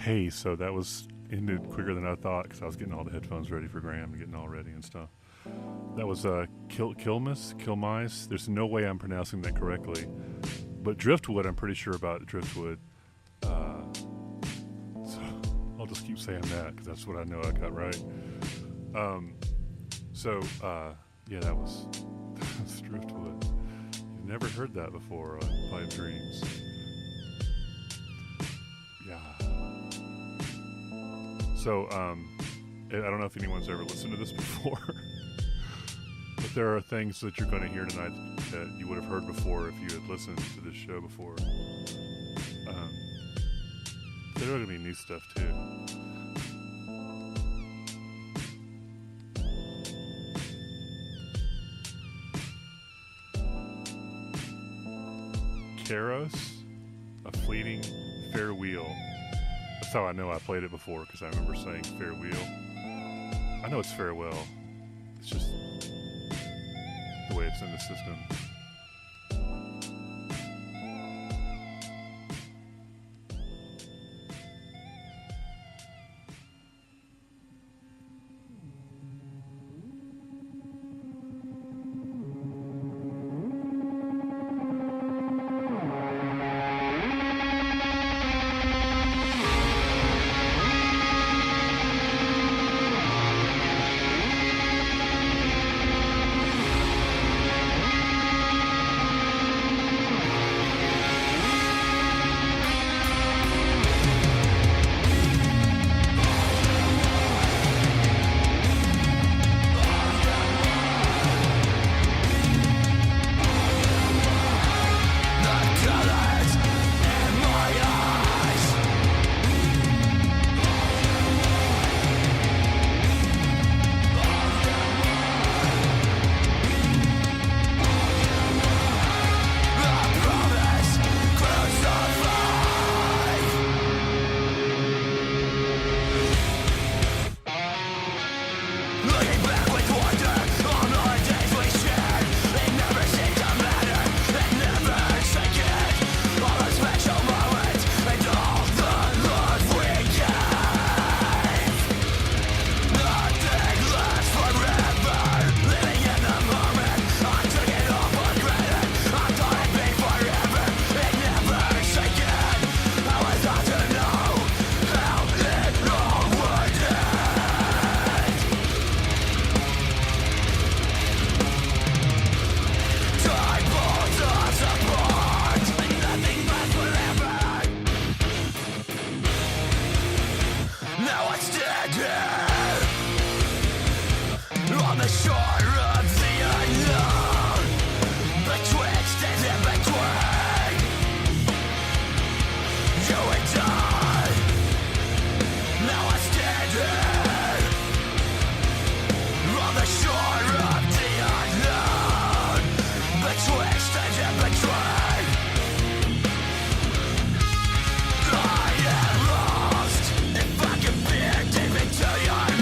Hey, so that was ended quicker than I thought because I was getting all the headphones ready for Graham and getting all ready and stuff. That was Kilmice. There's no way I'm pronouncing that correctly, but Driftwood, I'm pretty sure about Driftwood. So I'll just keep saying that because that's what I know I got right. Yeah, that was Driftwood. You've never heard that before on Pipe Dreams. Yeah. So, I don't know if anyone's ever listened to this before, but there are things that you're going to hear tonight that you would have heard before if you had listened to this show before. There are going to be new stuff too. Keros, A Fleeting Farewell. That's how I know I played it before, because I remember saying farewell. I know it's farewell. It's just the way it's in the system. If I can be deep into your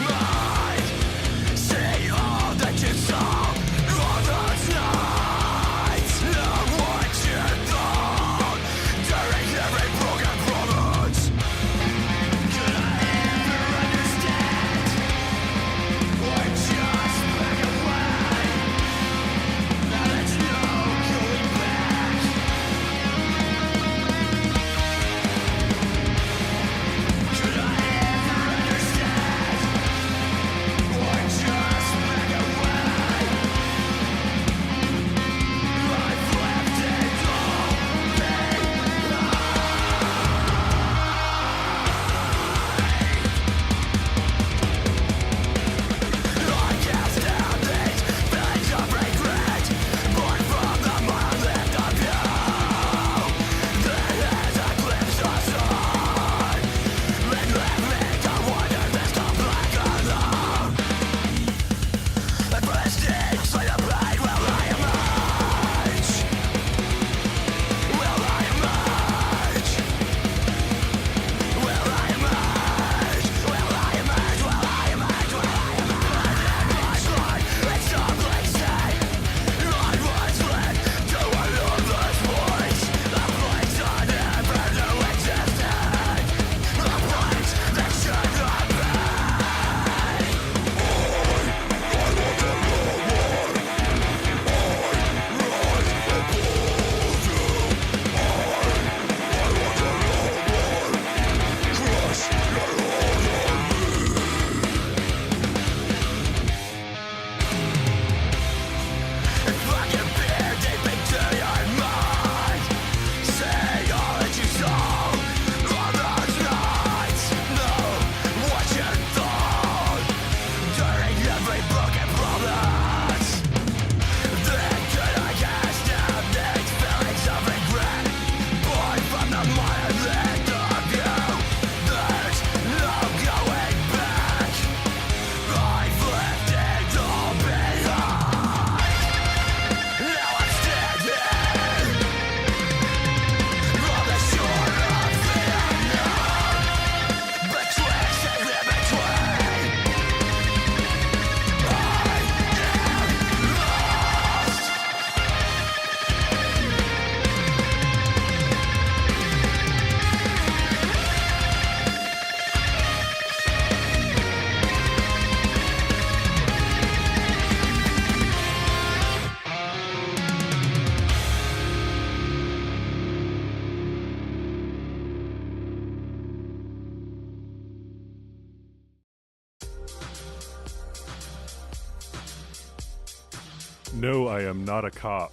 No, I am not a cop.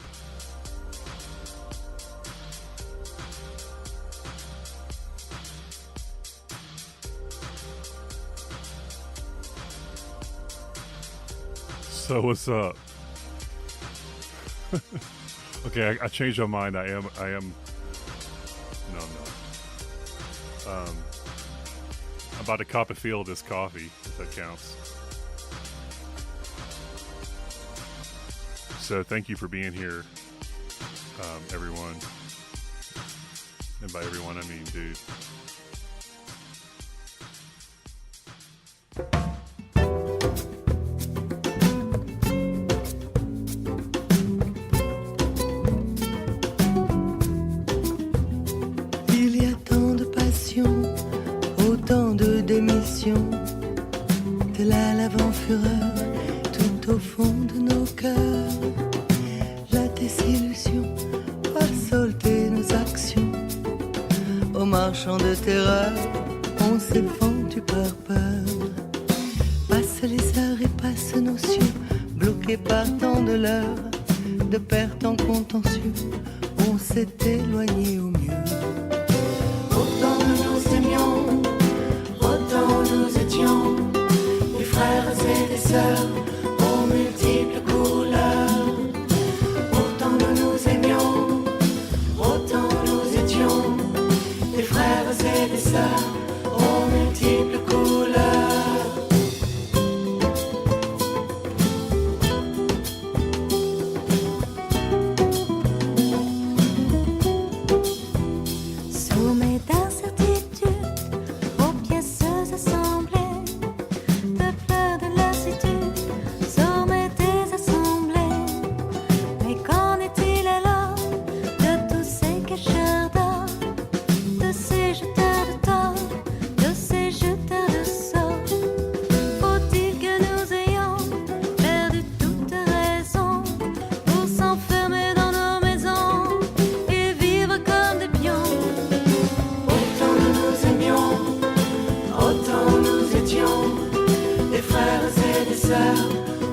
So what's up? Okay, I changed my mind. I am. No, I'm not. I'm about to cop a feel of this coffee, if that counts. So thank you for being here, everyone. And by everyone, I mean dude. Il y a tant de passion, autant de démission, de la lave en fureur tout au fond de nos cœurs. La désillusion a soldé nos actions. Aux marchands de terreur, on s'est fendu par peur. Passent les heures et passent nos cieux, bloqués par tant de l'heure. De perte en contentieux, on s'est éloigné au mieux. Autant nous aimions, autant nous étions des frères et des sœurs aux multiples couleurs. Autant nous aimions, autant nous étions des frères et des sœurs aux multiples couleurs. Sommet d'incertitude, aux pièces assemblées, de fleurs de lassitude, sommet des assemblées. Mais qu'en est-il alors de tous ces cacheurs d'or, de ces jeteurs de tort, de ces jeteurs de sorts? Faut-il que nous ayons perdu toute raison pour s'enfermer dans nos maisons et vivre comme des pions? Autant nous aimions, autant nous étions des frères et des sœurs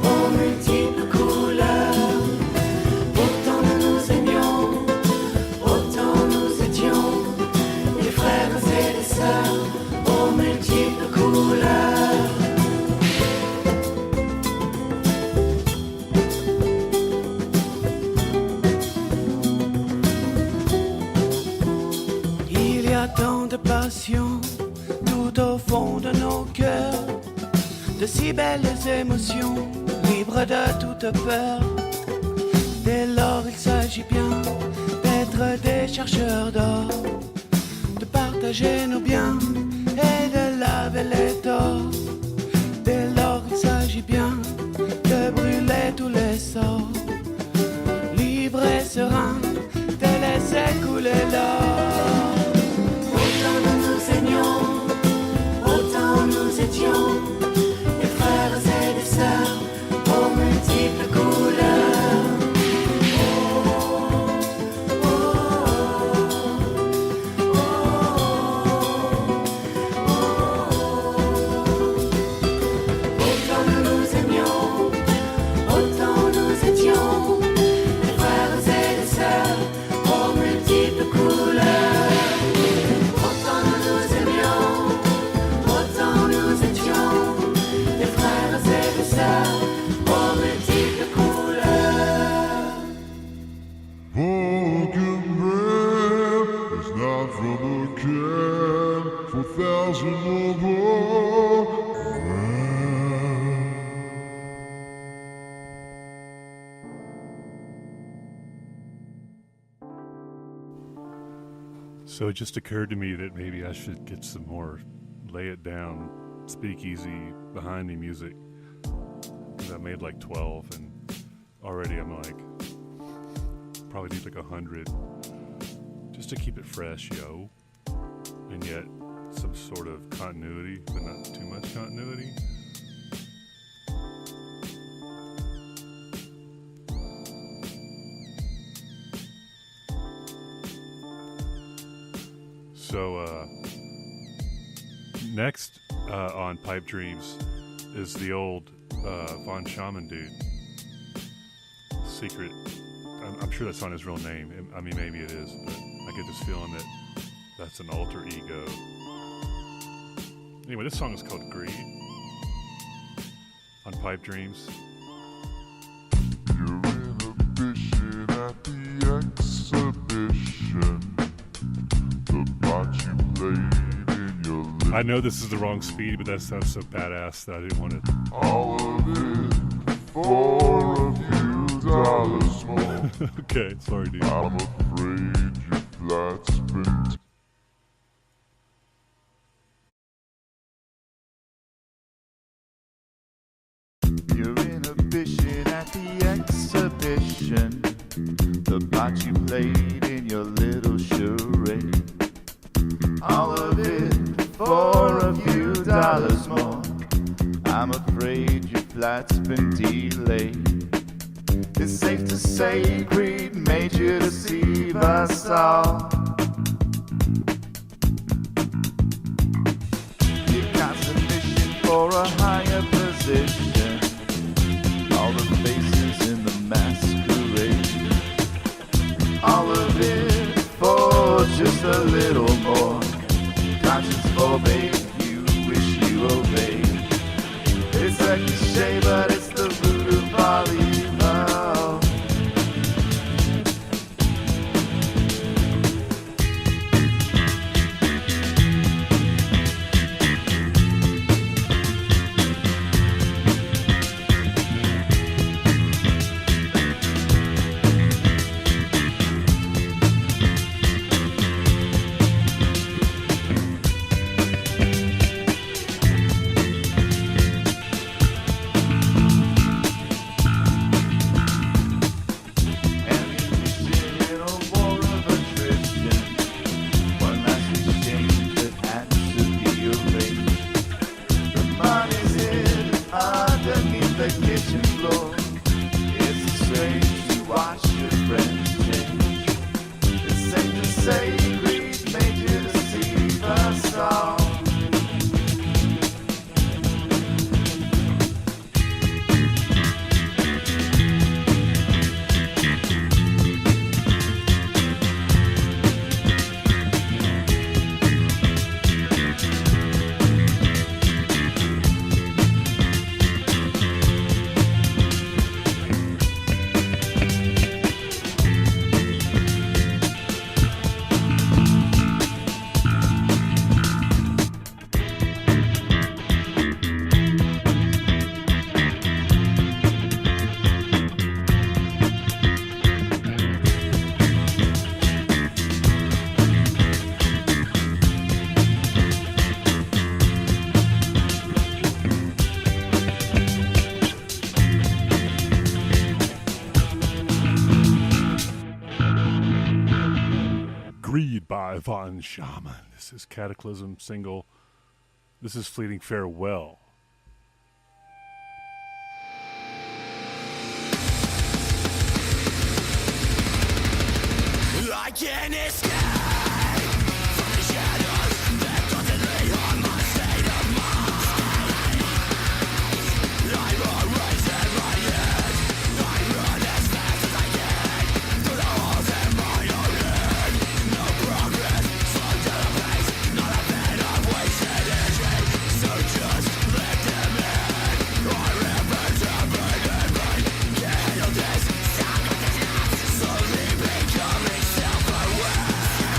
aux multiples couleurs. Autant nous aimions, autant nous étions des frères et des sœurs aux multiples couleurs. Il y a tant de passion tout au fond de nos cœurs, de si belles émotions, libres de toute peur. Dès lors il s'agit bien d'être des chercheurs d'or, de partager nos biens et de laver les torts. Dès lors il s'agit bien de brûler tous les sorts, libre et serein de laisser couler l'or. Autant nous aimions, autant nous étions des frères et des sœurs aux multiples couleurs. Oh, oh, Autant nous aimions, autant nous étions des frères et des sœurs aux multiples couleurs. Autant nous aimions, autant nous étions des frères et des sœurs aux multiples couleurs. Broken bread is not from a can for thousands more. So it just occurred to me that maybe I should get some more lay it down, speakeasy behind me music. Because I made like 12 and already I'm like, probably need like 100 just to keep it fresh, yo. And yet some sort of continuity, but not too much continuity. So, next on Pipe Dreams is the old Von Shaman dude. secret. I'm sure that's not his real name. I mean, maybe it is, but I get this feeling that that's an alter ego. Anyway, this song is called Greed on Pipe Dreams. Your inhibition at the exhibition. The part you played in your lips. I know this is the wrong speed, but that sounds so badass that I didn't want it. All of it for a few dollars more. Okay, sorry, dude. I'm afraid your flat's been Your inhibition at the exhibition, the part you played in your little charade. All of it for a few dollars more. I'm afraid your flight's been delayed. It's safe to say greed made you deceive us all. Your constant mission for a higher position. All the faces in the masquerade. All of it for just a little more. Conscience forbade, you wish you obeyed. It's a cliche, but it's the root of all evil. By Von Shaman. This is Cataclysm single. This is Fleeting Farewell. I can't escape from the shadows that constantly haunt my state of mind. I will raise in my head. I run as fast as I can through the holes in my own head. No progress, slow to the pace. Not a bit of wasted energy. So just let them in. I revenge every day. Can't handle this. Slowly becoming self-aware.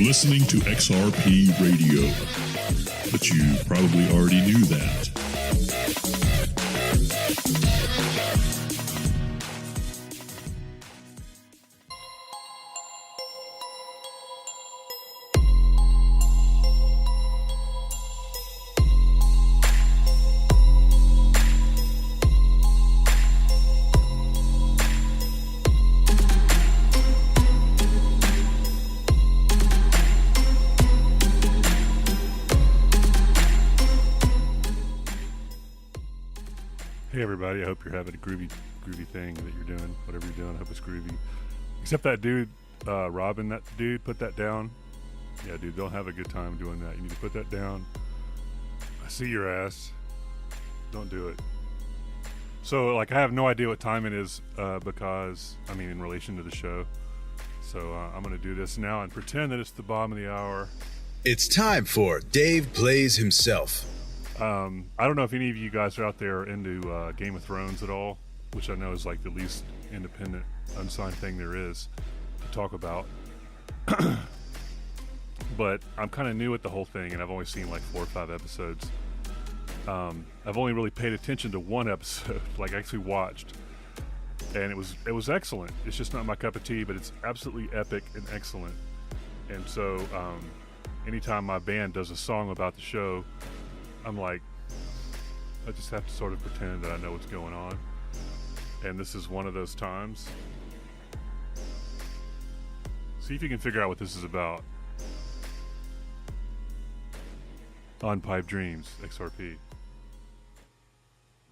listening to XRP Radio, but you probably already knew that. Hey everybody, I hope you're having a groovy thing that you're doing, whatever you're doing, I hope it's groovy. Except that dude, Robin, that dude, put that down. Yeah, dude, don't have a good time doing that. You need to put that down. I see your ass. Don't do it. So, like, I have no idea what time it is, because, I mean, in relation to the show. So, I'm going to do this now and pretend that it's the bottom of the hour. It's time for Dave Plays Himself. I don't know if any of you guys are out there into Game of Thrones at all, which I know is like the least independent, unsigned thing there is to talk about. But I'm kind of new at the whole thing, and I've only seen like 4 or 5 episodes. I've only really paid attention to one episode, like actually watched, and it was excellent. It's just not my cup of tea, but it's absolutely epic and excellent. And so, anytime my band does a song about the show, I'm like, I just have to sort of pretend that I know what's going on. And this is one of those times. See if you can figure out what this is about. On Pipe Dreams, XRP.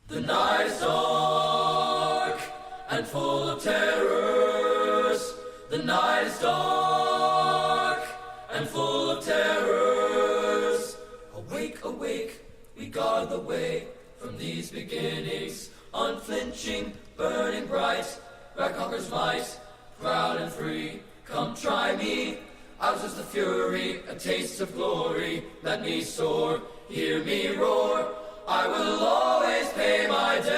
The night is dark and full of terrors. The night is dark and full of terrors. Awake, awake, we guard the way from these beginnings. Unflinching, burning bright, where conquers might, proud and free. Come try me, ours is the fury, a taste of glory. Let me soar, hear me roar. I will always pay my debts.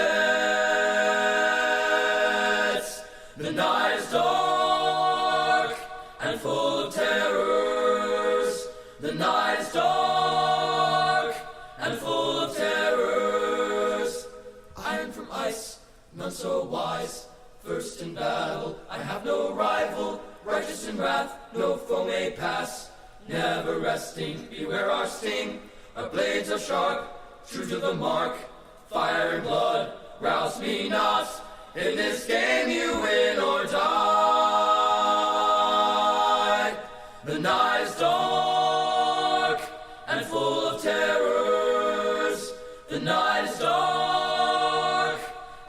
The night is dark and full of terrors. The night is dark and full of terrors. Iron from ice, none so wise. First in battle, I have no rival. Righteous in wrath, no foe may pass. Never resting, beware our sting. Our blades are sharp, true to the mark. Fire and blood, rouse me not. In this game you win or die. The night is dark and full of terrors. The night is dark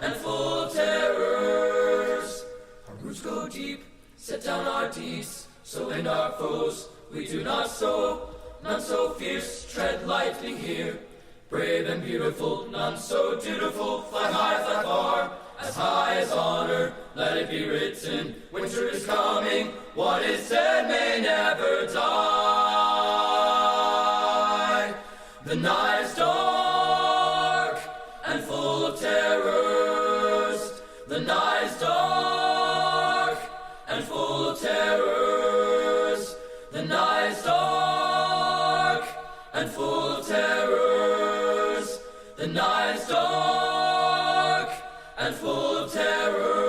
and full of terrors. Our roots go deep, set down our deeds, so end our foes. We do not sow, none so fierce, tread lightly here. Brave and beautiful, none so dutiful, fly high, fly far, as high as honor. Let it be written, winter is coming, what is said may never die. The night is dark and full of terrors. The night is dark and full of terrors. The night is dark and full of terrors. The night is dark and full of terrors.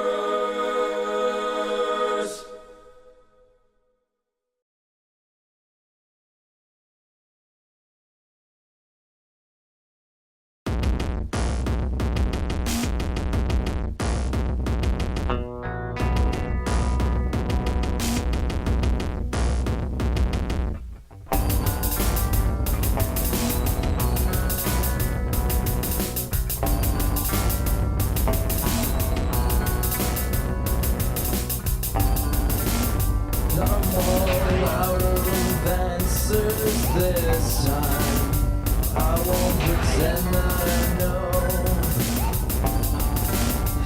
This time I won't pretend that I know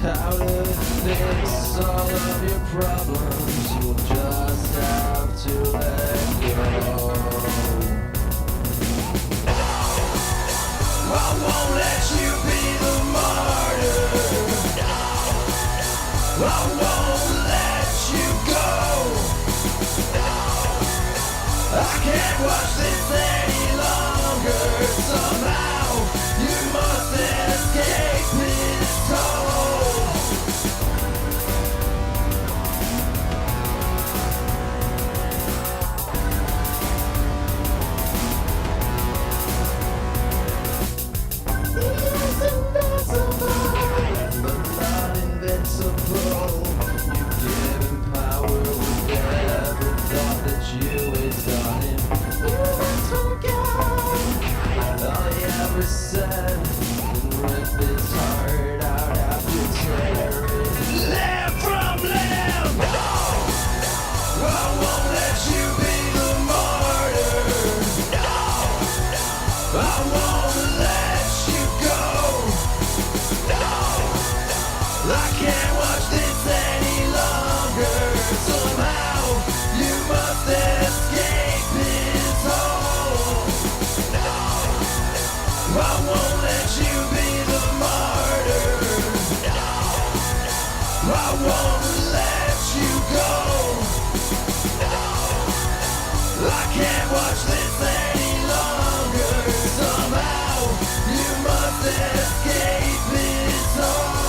how to fix all of your problems. You'll just have to let go. I won't let you be the martyr. I won't let you go. watch this any longer. Somehow you must escape his toll. Invincible, you give him power. We never thought that you had taught him. You must forget all he ever said and rip his heart out after tearing limb from limb. No, I won't let you be the martyr. No, I won't let you go. No, I can't watch this any longer. Somehow you must escape his hole. No, I won't let you be the martyr. No, I won't let you go. No, I can't watch this any longer. Somehow you must escape his hole.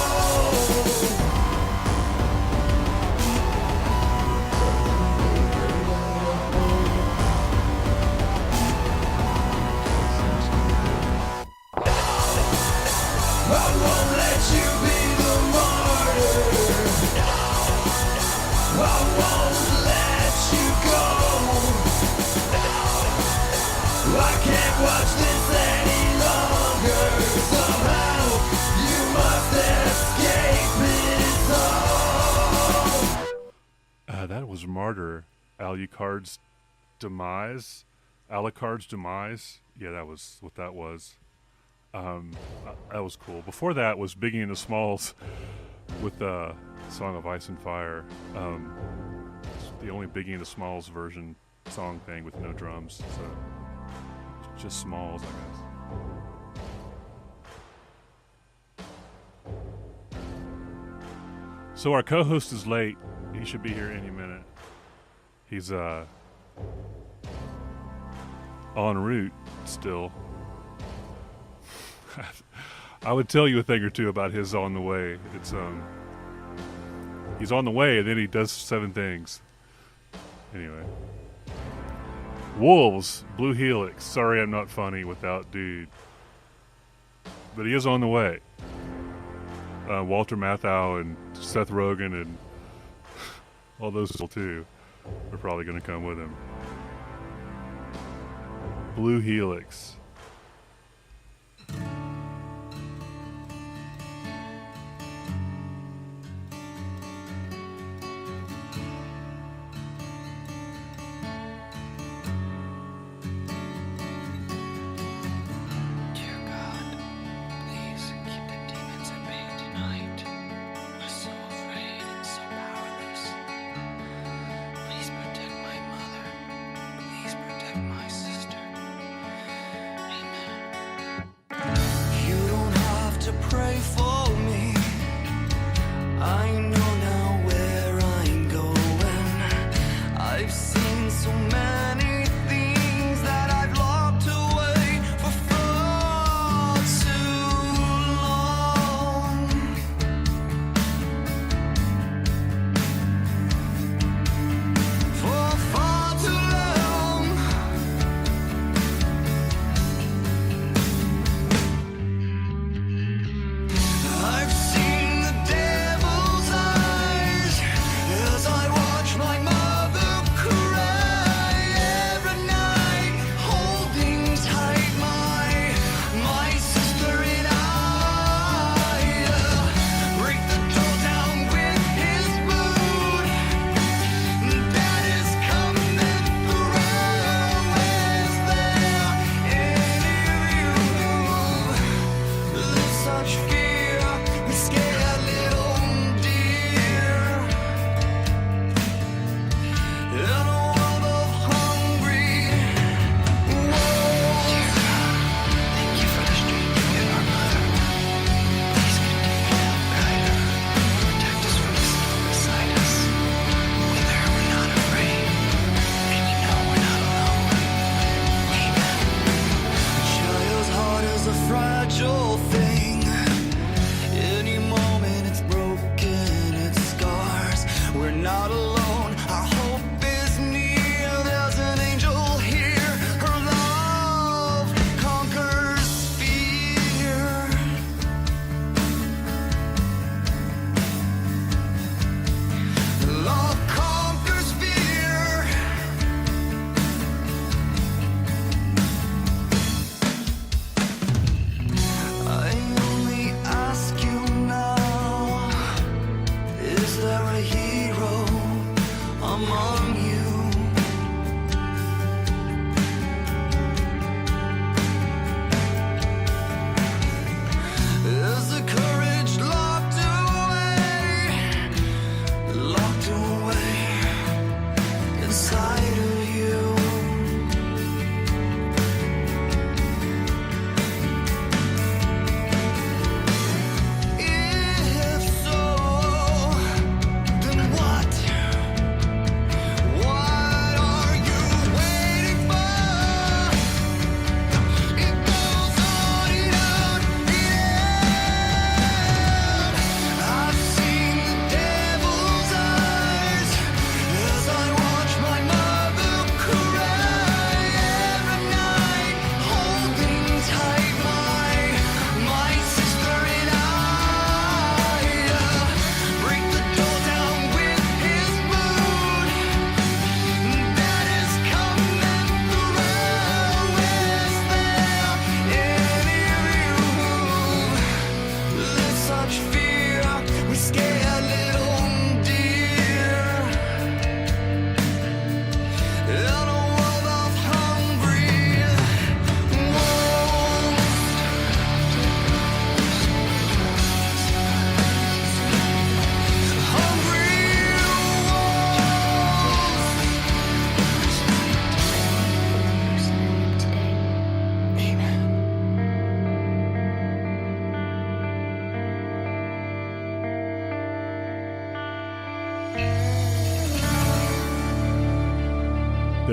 I won't let you be the martyr. I won't let you go. I can't watch this any longer. Somehow you must escape his hole. That was Martyr. Alucard's Demise. Alucard's Demise. Yeah, that was what that was. That was cool. Before that was Biggie and the Smalls with the Song of Ice and Fire. It's the only Biggie and the Smalls version song thing with no drums. So it's just Smalls, I guess. So our co-host is late. He should be here any minute. He's en route still. I would tell you a thing or two about his on the way. It's he's on the way and then he does 7 things. Anyway. Wolves, Blue Helix. Sorry I'm not funny without Dude. But he is on the way. Walter Matthau and Seth Rogen and all those people too are probably going to come with him. Blue Helix. My sister,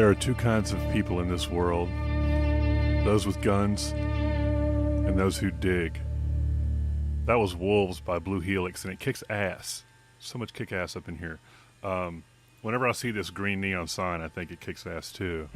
There are two kinds of people in this world: those with guns and those who dig. That was Wolves by Blue Helix, and it kicks ass. So much kick ass up in here. Whenever I see this green neon sign, I think it kicks ass too.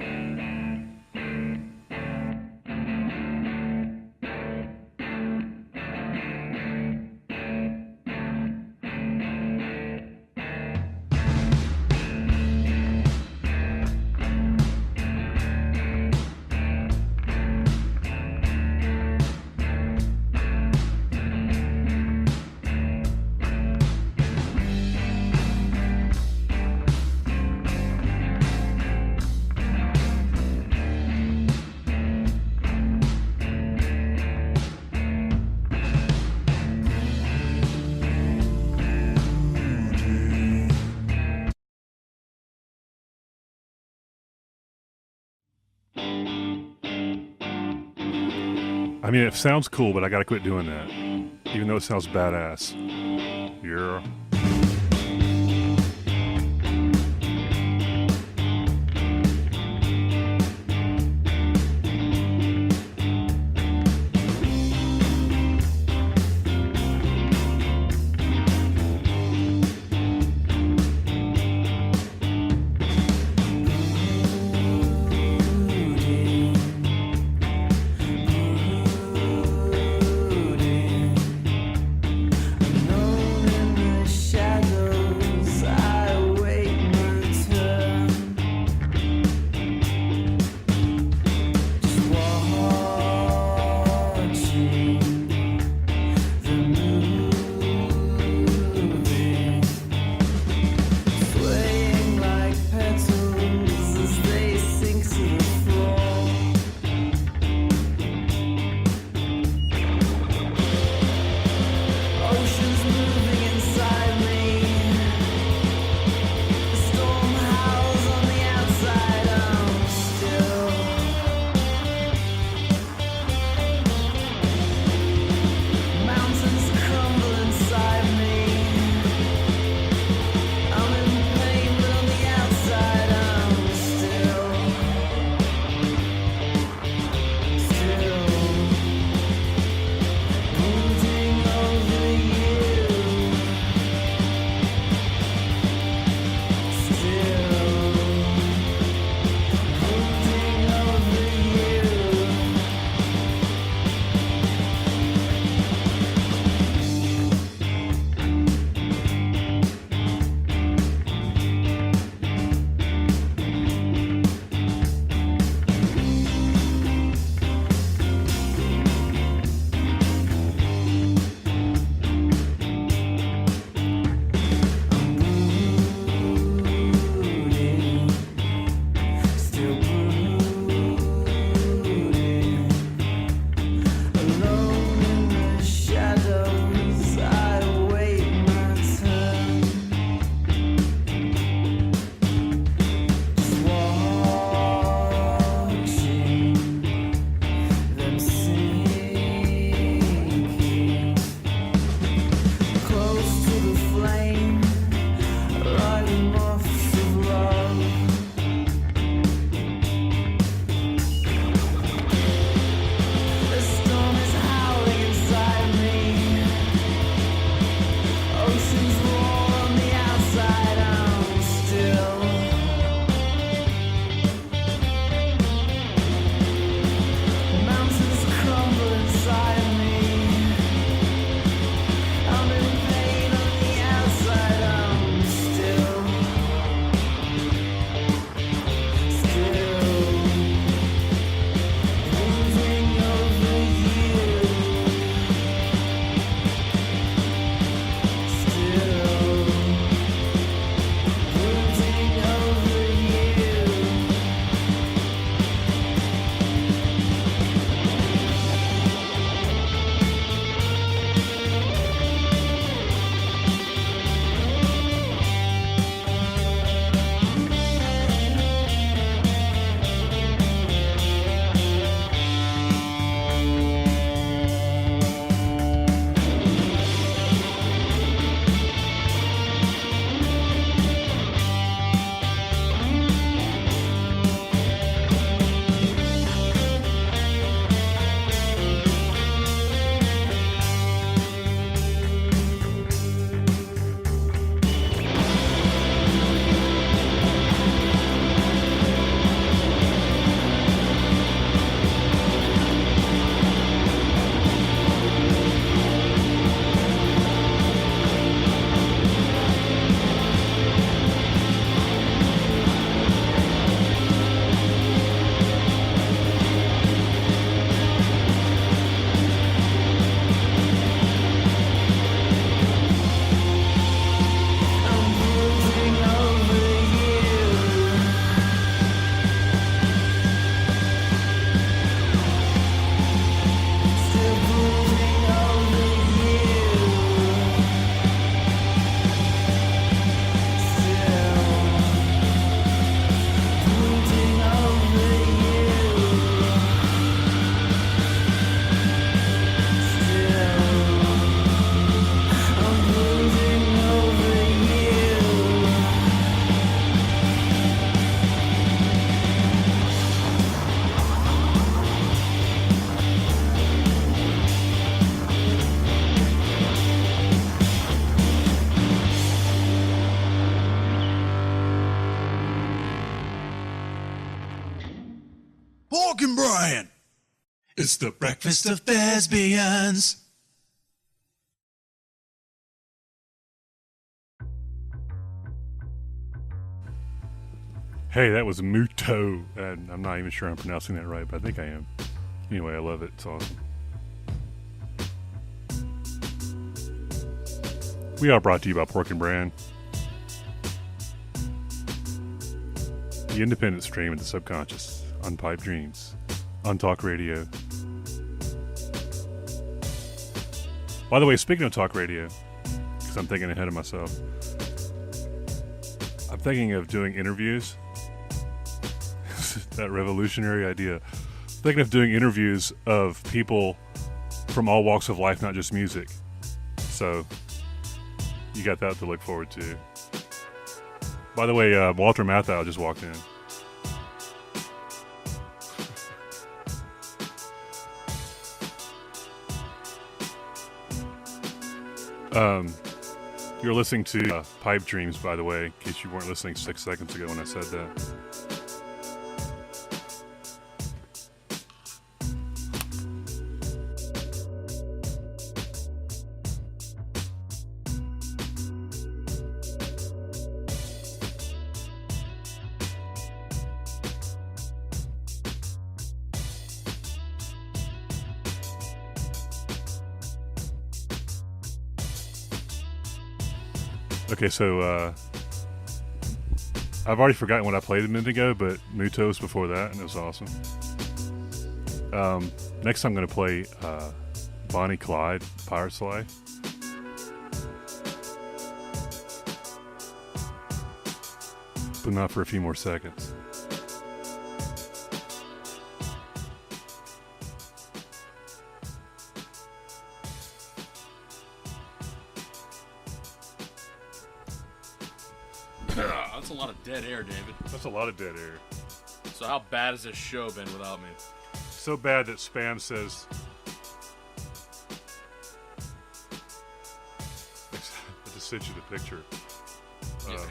I mean, it sounds cool, but I gotta quit doing that. Even though it sounds badass. Yeah. No and Brian. It's the breakfast of thespians. Hey, that was Muto. And I'm not even sure I'm pronouncing that right, but I think I am. Anyway, I love it. It's awesome. We are brought to you by Pork and Bran, the independent stream of the subconscious, on Pipe Dreams, on Talk Radio. By the way, speaking of Talk Radio, because I'm thinking ahead of myself, I'm thinking of doing interviews. That revolutionary idea. Thinking of doing interviews of people from all walks of life, not just music. So, you got that to look forward to. By the way, Walter Matthau just walked in. You're listening to Pipe Dreams, by the way, in case you weren't listening 6 seconds ago when I said that. Okay, so I've already forgotten what I played a minute ago, but Muto was before that, and it was awesome. Next I'm going to play Bonnie Clyde, Pirate's Life. But not for a few more seconds. That's a lot of dead air, David. That's a lot of dead air. So how bad has this show been without me? So bad that Spam says... I just sent you the picture. Okay.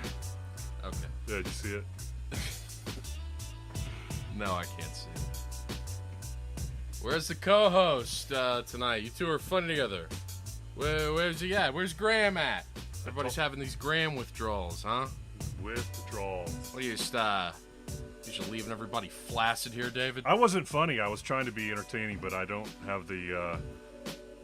Yeah, did you see it? No, I can't see it. Where's the co-host tonight? You two are fun together. Where's he at? Where's Graham at? Everybody's having these Graham withdrawals, huh? Withdrawals. What are you just leaving everybody flaccid here, David? I wasn't funny. I was trying to be entertaining, but I don't have the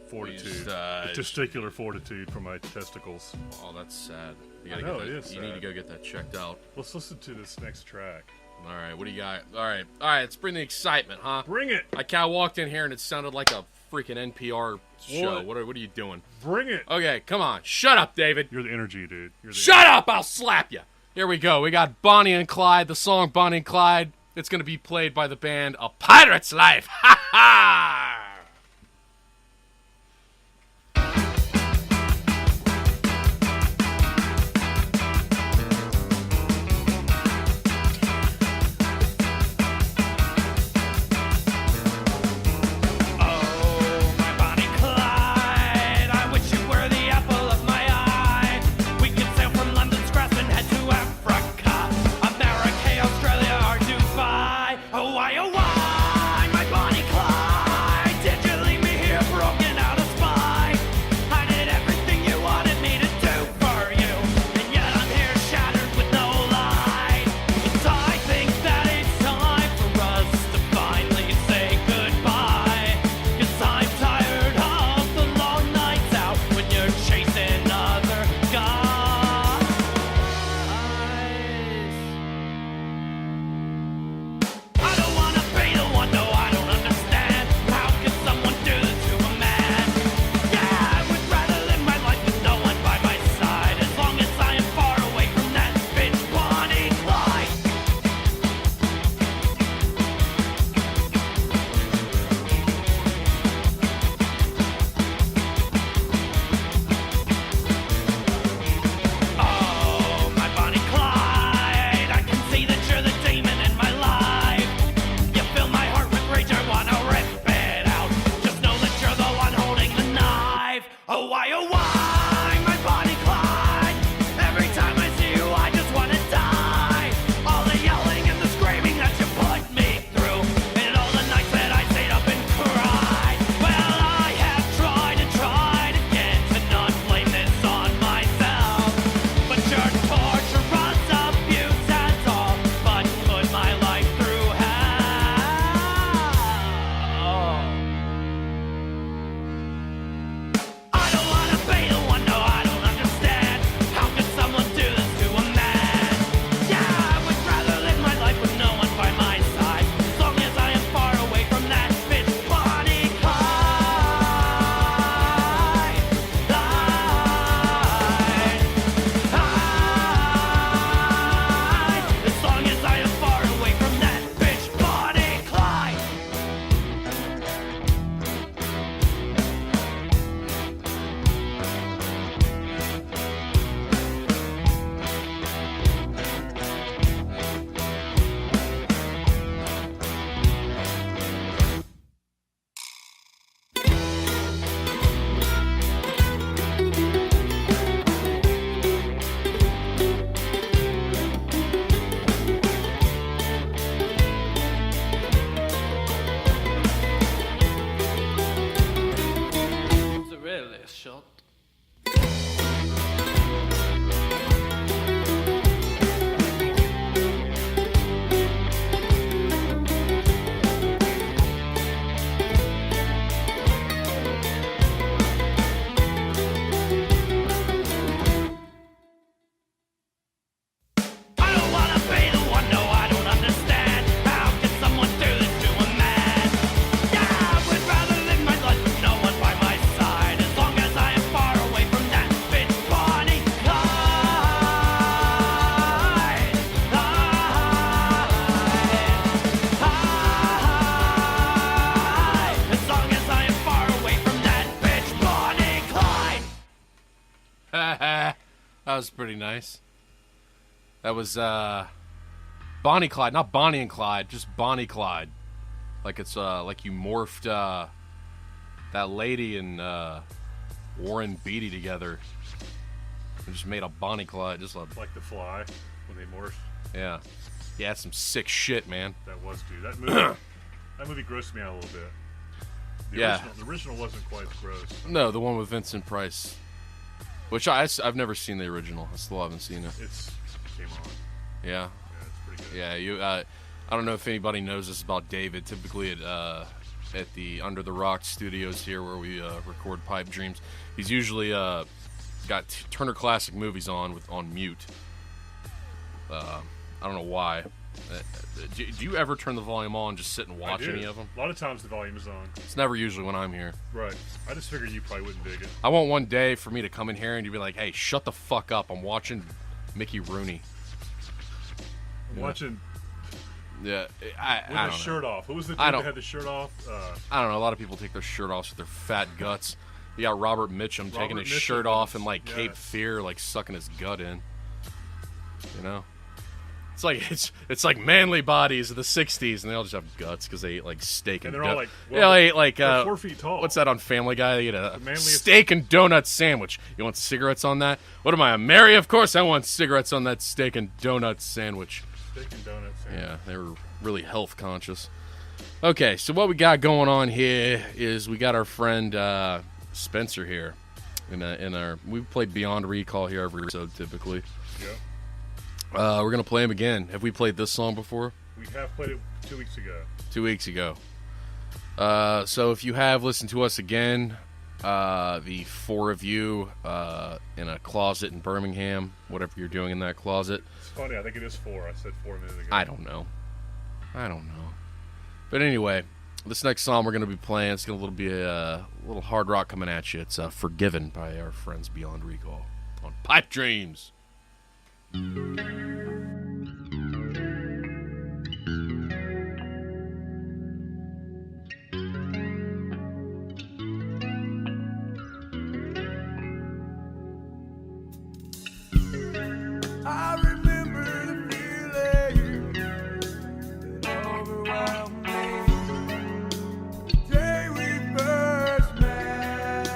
fortitude, the testicular fortitude for my testicles. Oh, that's sad. You I know, it is You need to sad. go get that checked out. Let's listen to this next track. All right, what do you got? All right, let's bring the excitement, huh? Bring it. I kind of walked in here and it sounded like a freaking NPR show. What are you doing? Bring it. Okay, come on. Shut up, David. You're the energy, dude. Shut up! I'll slap you. Here we go. We got Bonnie and Clyde, the song Bonnie and Clyde. It's going to be played by the band A Pirate's Life. Ha ha! Oh, why, my Bonnie Clyde? was pretty nice. That was Bonnie Clyde, not Bonnie and Clyde, just Bonnie Clyde. Like it's like you morphed that lady and Warren Beatty together and just made a Bonnie Clyde, just like The Fly when they morphed. Yeah, that's some sick shit, man. That was, dude. That movie grossed me out a little bit. The original wasn't quite as gross. No, the one with Vincent Price, which I've never seen the original. I still haven't seen it. It came on. Yeah. It's pretty good. Yeah, you. I don't know if anybody knows this about David. Typically at the Under the Rock studios here, where we record Pipe Dreams, he's usually got Turner Classic Movies on mute. I don't know why. Do you ever turn the volume on, just sit and watch any of them? A lot of times the volume is on. It's never usually when I'm here. Right. I just figured you probably wouldn't dig it. I want one day for me to come in here and you'd be like, hey, shut the fuck up. I'm watching Mickey Rooney. I'm watching... Yeah, with I the don't shirt know. off. Who was the dude that had the shirt off? I don't know. A lot of people take their shirt off with their fat guts. You got Robert Mitchum taking his shirt off and like Cape Fear, like sucking his gut in. You know, it's like manly bodies of the '60s, and they all just have guts because they ate like steak and. And they're all like, they ate like 4 feet tall. What's that on Family Guy? They eat a steak and donut sandwich. You want cigarettes on that? What am I, a Mary? Of course I want cigarettes on that steak and donut sandwich. Steak and donut sandwich. Yeah, they were really health conscious. Okay, so what we got going on here is we got our friend Spencer here. We play Beyond Recall here every episode typically. Yeah. We're gonna play him again. Have we played this song before? We have played it 2 weeks ago. 2 weeks ago. So if you have listened to us again, the four of you in a closet in Birmingham, whatever you're doing in that closet. It's funny, I think it is 4. I said 4 minutes ago. I don't know. But anyway, this next song we're going to be playing, it's going to be a little hard rock coming at you. It's Forgiven by our friends Beyond Recall on Pipe Dreams. I remember the feeling that overwhelmed me the day we first met.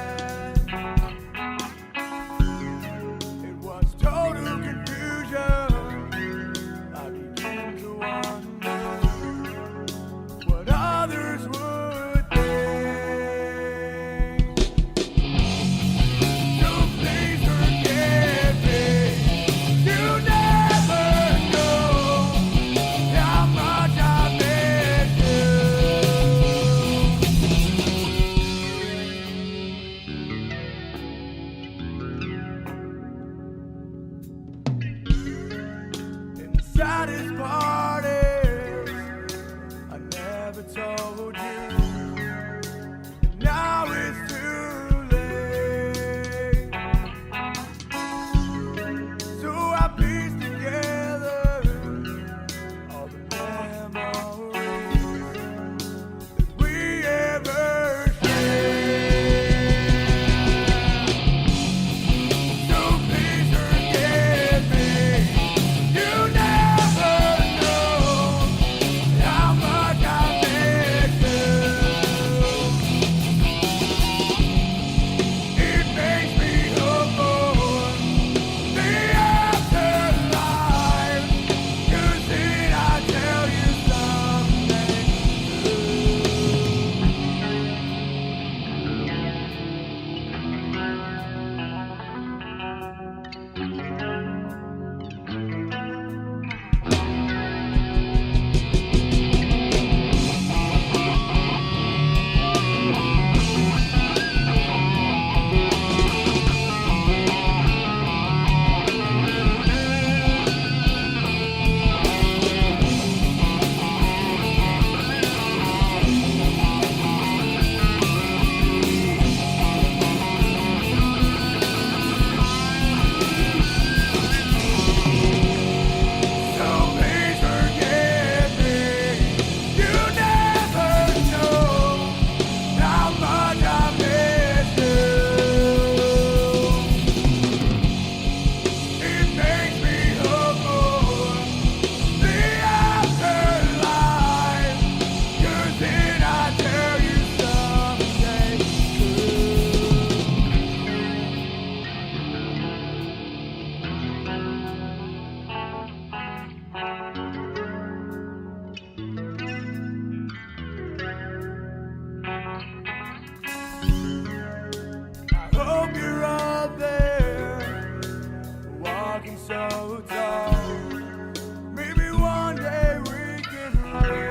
It was total confusion, like I hope you're all there, walking so tall. Maybe one day we can relate.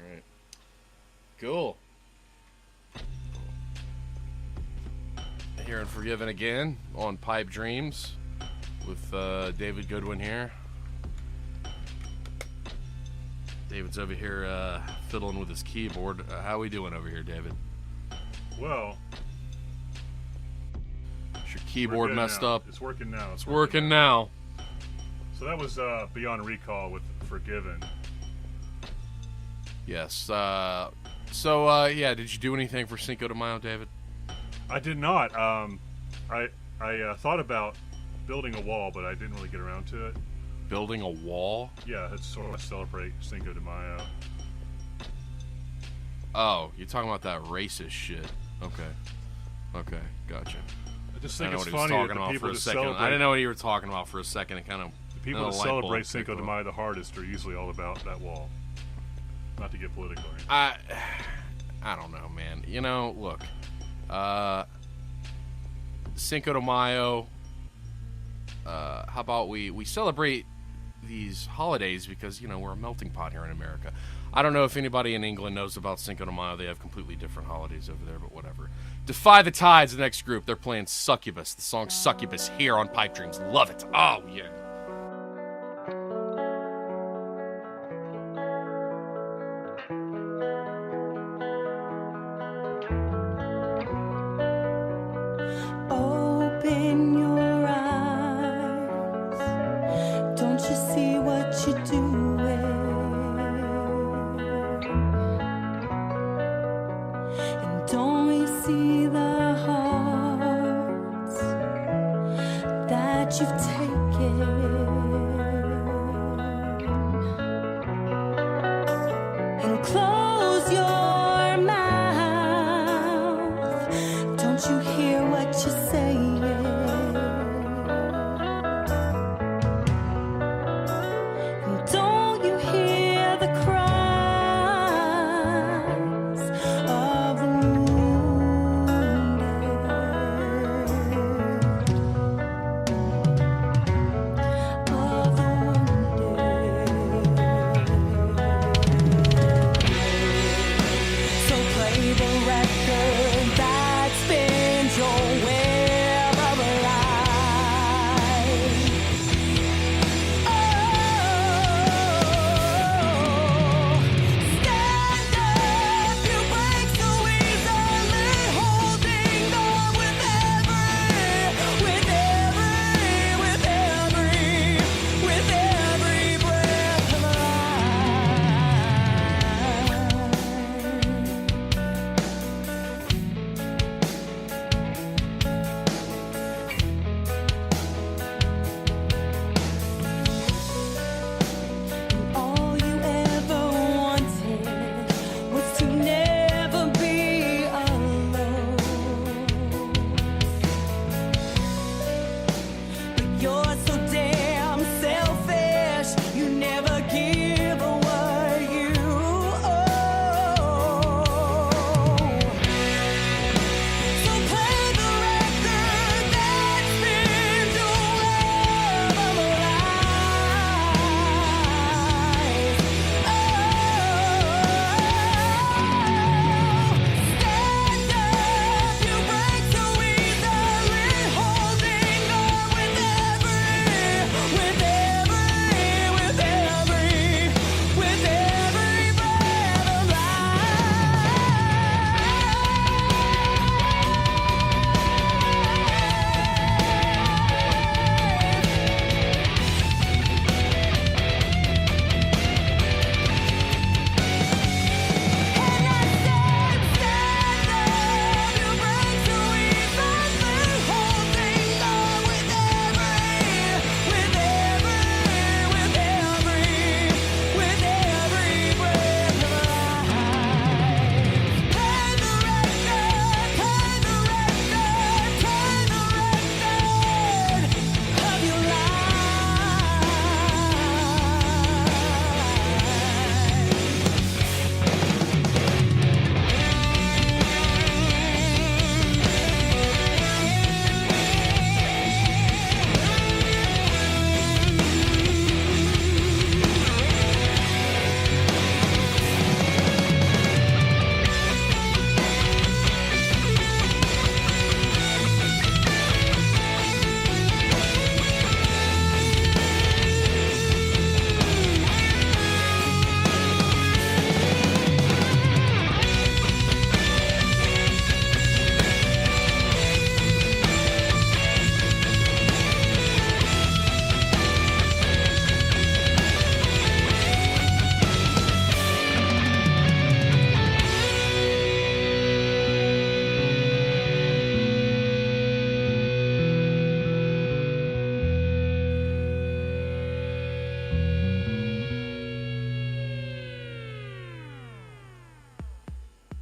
Alright. Cool. Here and Forgiven again on Pipe Dreams with David Goodwin here. David's over here fiddling with his keyboard. How we doing over here, David? Well, Is your keyboard messed up? It's working now. It's working now. So that was Beyond Recall with Forgiven. Yes. Yeah, did you do anything for Cinco de Mayo, David? I did not. I thought about building a wall, but I didn't really get around to it. Building a wall? Yeah, it's sort of celebrate Cinco de Mayo. Oh, you're talking about that racist shit. Okay, gotcha. I just think it's I funny that the people that celebrate. I didn't know what you were talking about for a second. It kind of the people that celebrate Cinco de Mayo the hardest are usually all about that wall. Not to get political. I don't know, man. You know, look, Cinco de Mayo. How about we celebrate these holidays because, you know, we're a melting pot here in America. I don't know if anybody in England knows about Cinco de Mayo. They have completely different holidays over there, but whatever. Defy the Tides, the next group. They're playing Succubus. The song Succubus here on Pipe Dreams. Love it. Oh, yeah. Open your eyes. Don't you see what you're doing? And don't you see the hearts that you've taken?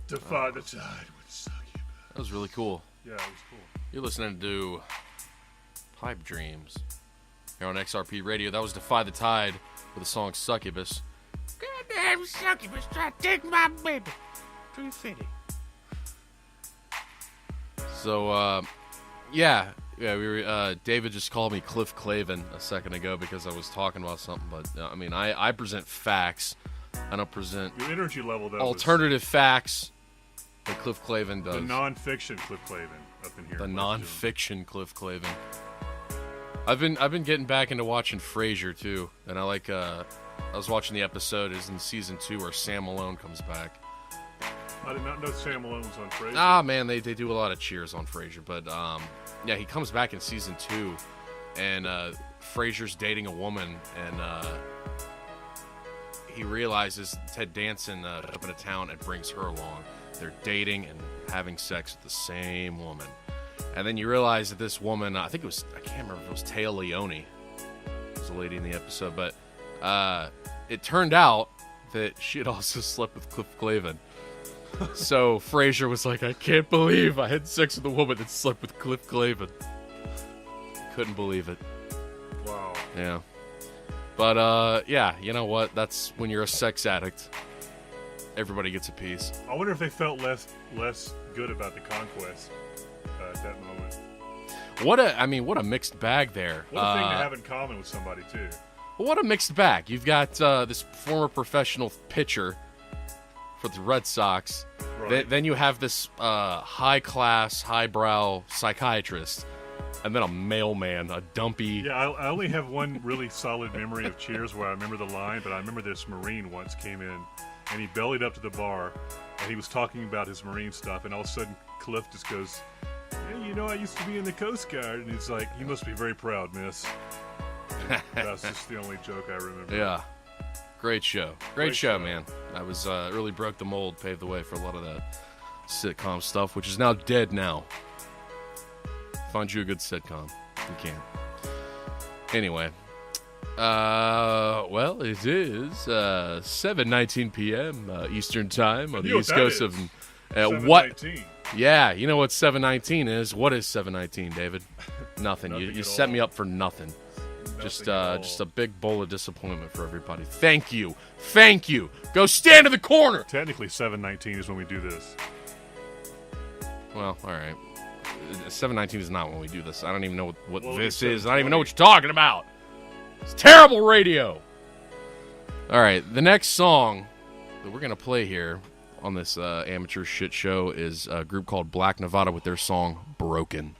Defy the Tide with Succubus. That was really cool. Yeah, it was cool. You're listening to Pipe Dreams here on XRP Radio. That was Defy the Tide with the song Succubus. Goddamn Succubus, try to take my baby. 350. So, yeah, we were, David just called me Cliff Clavin a second ago because I was talking about something, but I mean, I present facts. I don't present your energy level, though, alternative facts that Cliff Clavin does. The non-fiction Cliff Clavin up in here. The non-fiction Cliff Clavin. I've been getting back into watching Frasier too, and I like. I was watching the episode is in season 2 where Sam Malone comes back. I did not know Sam Malone was on Frasier. Ah, man, they do a lot of cheers on Frasier, but yeah, he comes back in season 2, and Frasier's dating a woman, and he realizes Ted Danson up in a town and brings her along. They're dating and having sex with the same woman, and then you realize that this woman, I can't remember if it was Téa Leoni, was a lady in the episode, but it turned out that she had also slept with Cliff Clavin. So Frasier was like, I can't believe I had sex with a woman that slept with Cliff Clavin. Couldn't believe it. Wow. Yeah. But, yeah, you know what? That's when you're a sex addict. Everybody gets a piece. I wonder if they felt less good about the conquest at that moment. What a mixed bag there. What a thing to have in common with somebody, too. What a mixed bag. You've got this former professional pitcher for the Red Sox. Right. Then you have this high-class, highbrow psychiatrist. And then a mailman, a dumpy... Yeah, I only have one really solid memory of Cheers where I remember the line, but I remember this Marine once came in, and he bellied up to the bar, and he was talking about his Marine stuff, and all of a sudden Cliff just goes, hey, you know, I used to be in the Coast Guard, and he's like, you must be very proud, miss. And that's just the only joke I remember. Yeah. Great show. Great show, man. I was really broke the mold, paved the way for a lot of the sitcom stuff, which is now dead now. Find you a good sitcom. You can. Anyway. Well, it is 7:19 p.m. Eastern Time on the East Coast of... what? Yeah, you know what 7:19 is. What is 7:19, David? Nothing. You set me up for nothing. Just a big bowl of disappointment for everybody. Thank you. Thank you. Go stand in the corner. Technically, 7:19 is when we do this. Well, all right. 7:19 is not when we do this. I don't even know what this is. I don't even know what you're talking about. It's terrible radio. All right. The next song that we're going to play here on this amateur shit show is a group called Black Nevada with their song Broken.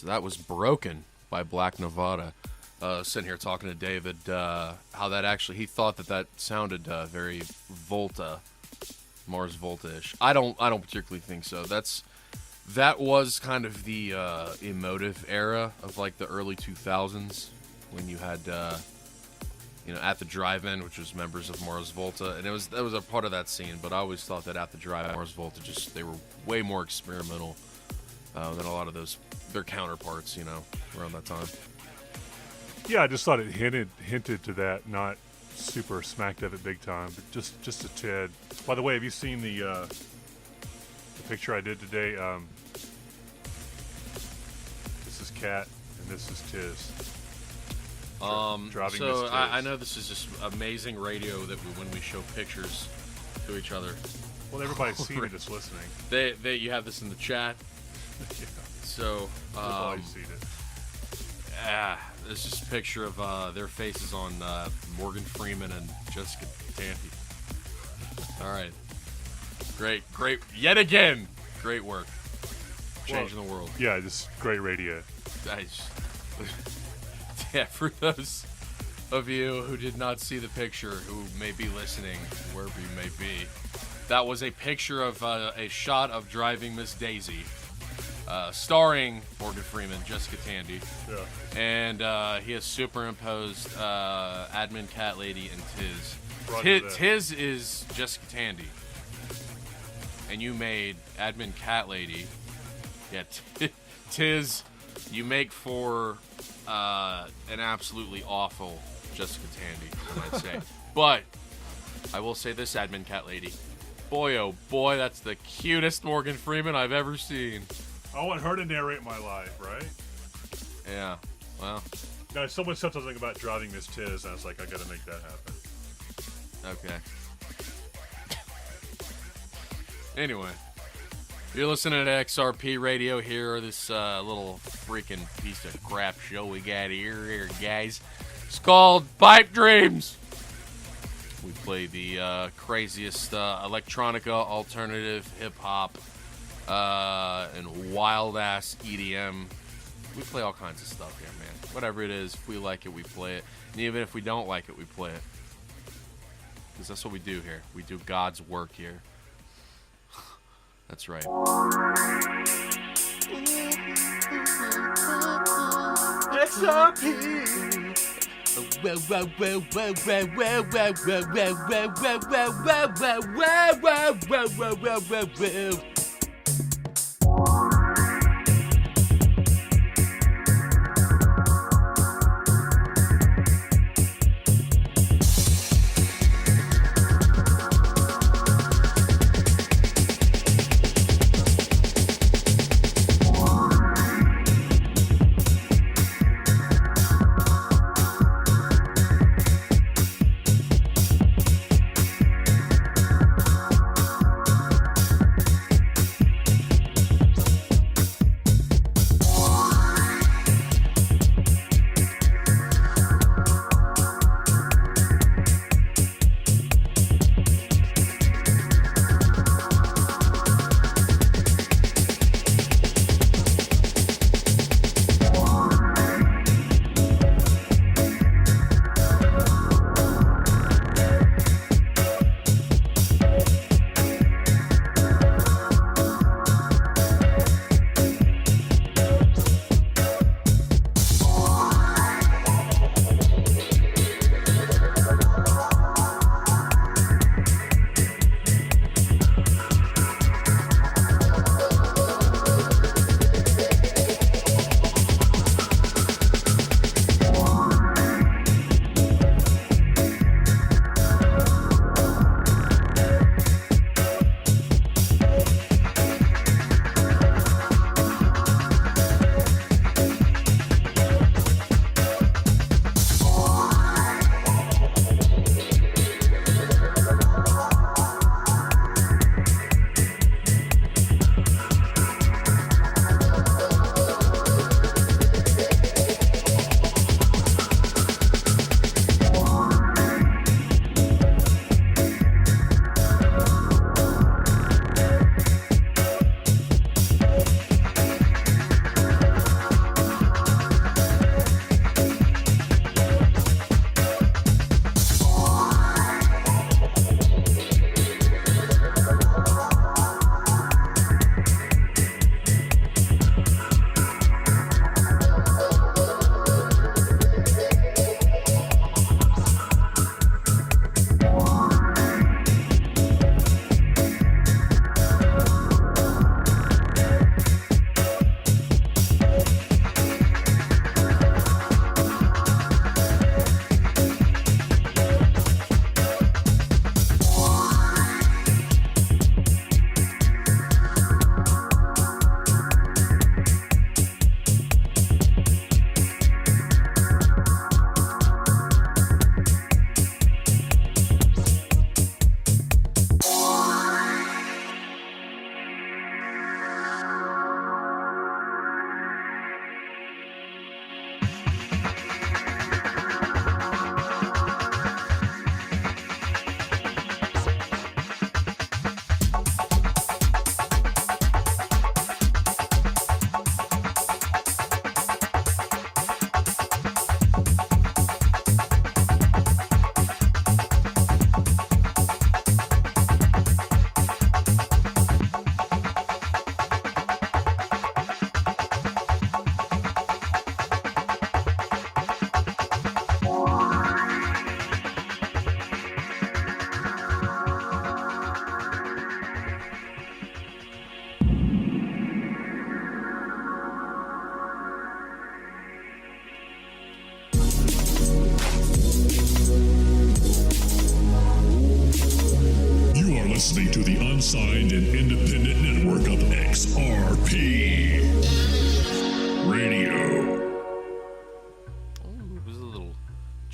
that was Broken by Black Nevada. Sitting here talking to David, how that actually, he thought that sounded very Volta, Mars Volta-ish. I don't particularly think so. That was kind of the emotive era of like the early 2000s when you had At the Drive-In, which was members of Mars Volta, and that was a part of that scene. But I always thought that At the Drive-In, Mars Volta, they were way more experimental than a lot of their counterparts, around that time. Yeah, I just thought it hinted to that, not super smacked of it big time, but just a tad. By the way, have you seen the picture I did today? This is Kat and this is Tiz. Driving so Miss I Tiz. know this is just amazing radio that when we show pictures to each other. Well, everybody's seen it that's listening. You have this in the chat. Yeah. So Everybody's seen it. It's just a picture of their faces on Morgan Freeman and Jessica Tandy. All right. Great. Yet again, great work. Changing the world. Yeah, just great radio. For those of you who did not see the picture, who may be listening, wherever you may be, that was a picture of a shot of Driving Miss Daisy, starring Morgan Freeman, Jessica Tandy. Yeah. And he has superimposed Admin Cat Lady and Tiz. Roger that. Tiz is Jessica Tandy. And you made Admin Cat Lady. Yeah, Tiz, you make for an absolutely awful Jessica Tandy, I might say. But I will say this, Admin Cat Lady. Boy, oh boy, that's the cutest Morgan Freeman I've ever seen. I want her to narrate my life, right? Yeah, well. No, someone said something about Driving Miss Tiz, and I was like, I gotta make that happen. Okay. Anyway, you're listening to XRP Radio here, this little freaking piece of crap show we got here, guys. It's called Pipe Dreams. We play the craziest electronica, alternative, hip-hop, and wild-ass EDM. We play all kinds of stuff here, man. Whatever it is, if we like it, we play it. And even if we don't like it, we play it. Because that's what we do here. We do God's work here. That's right.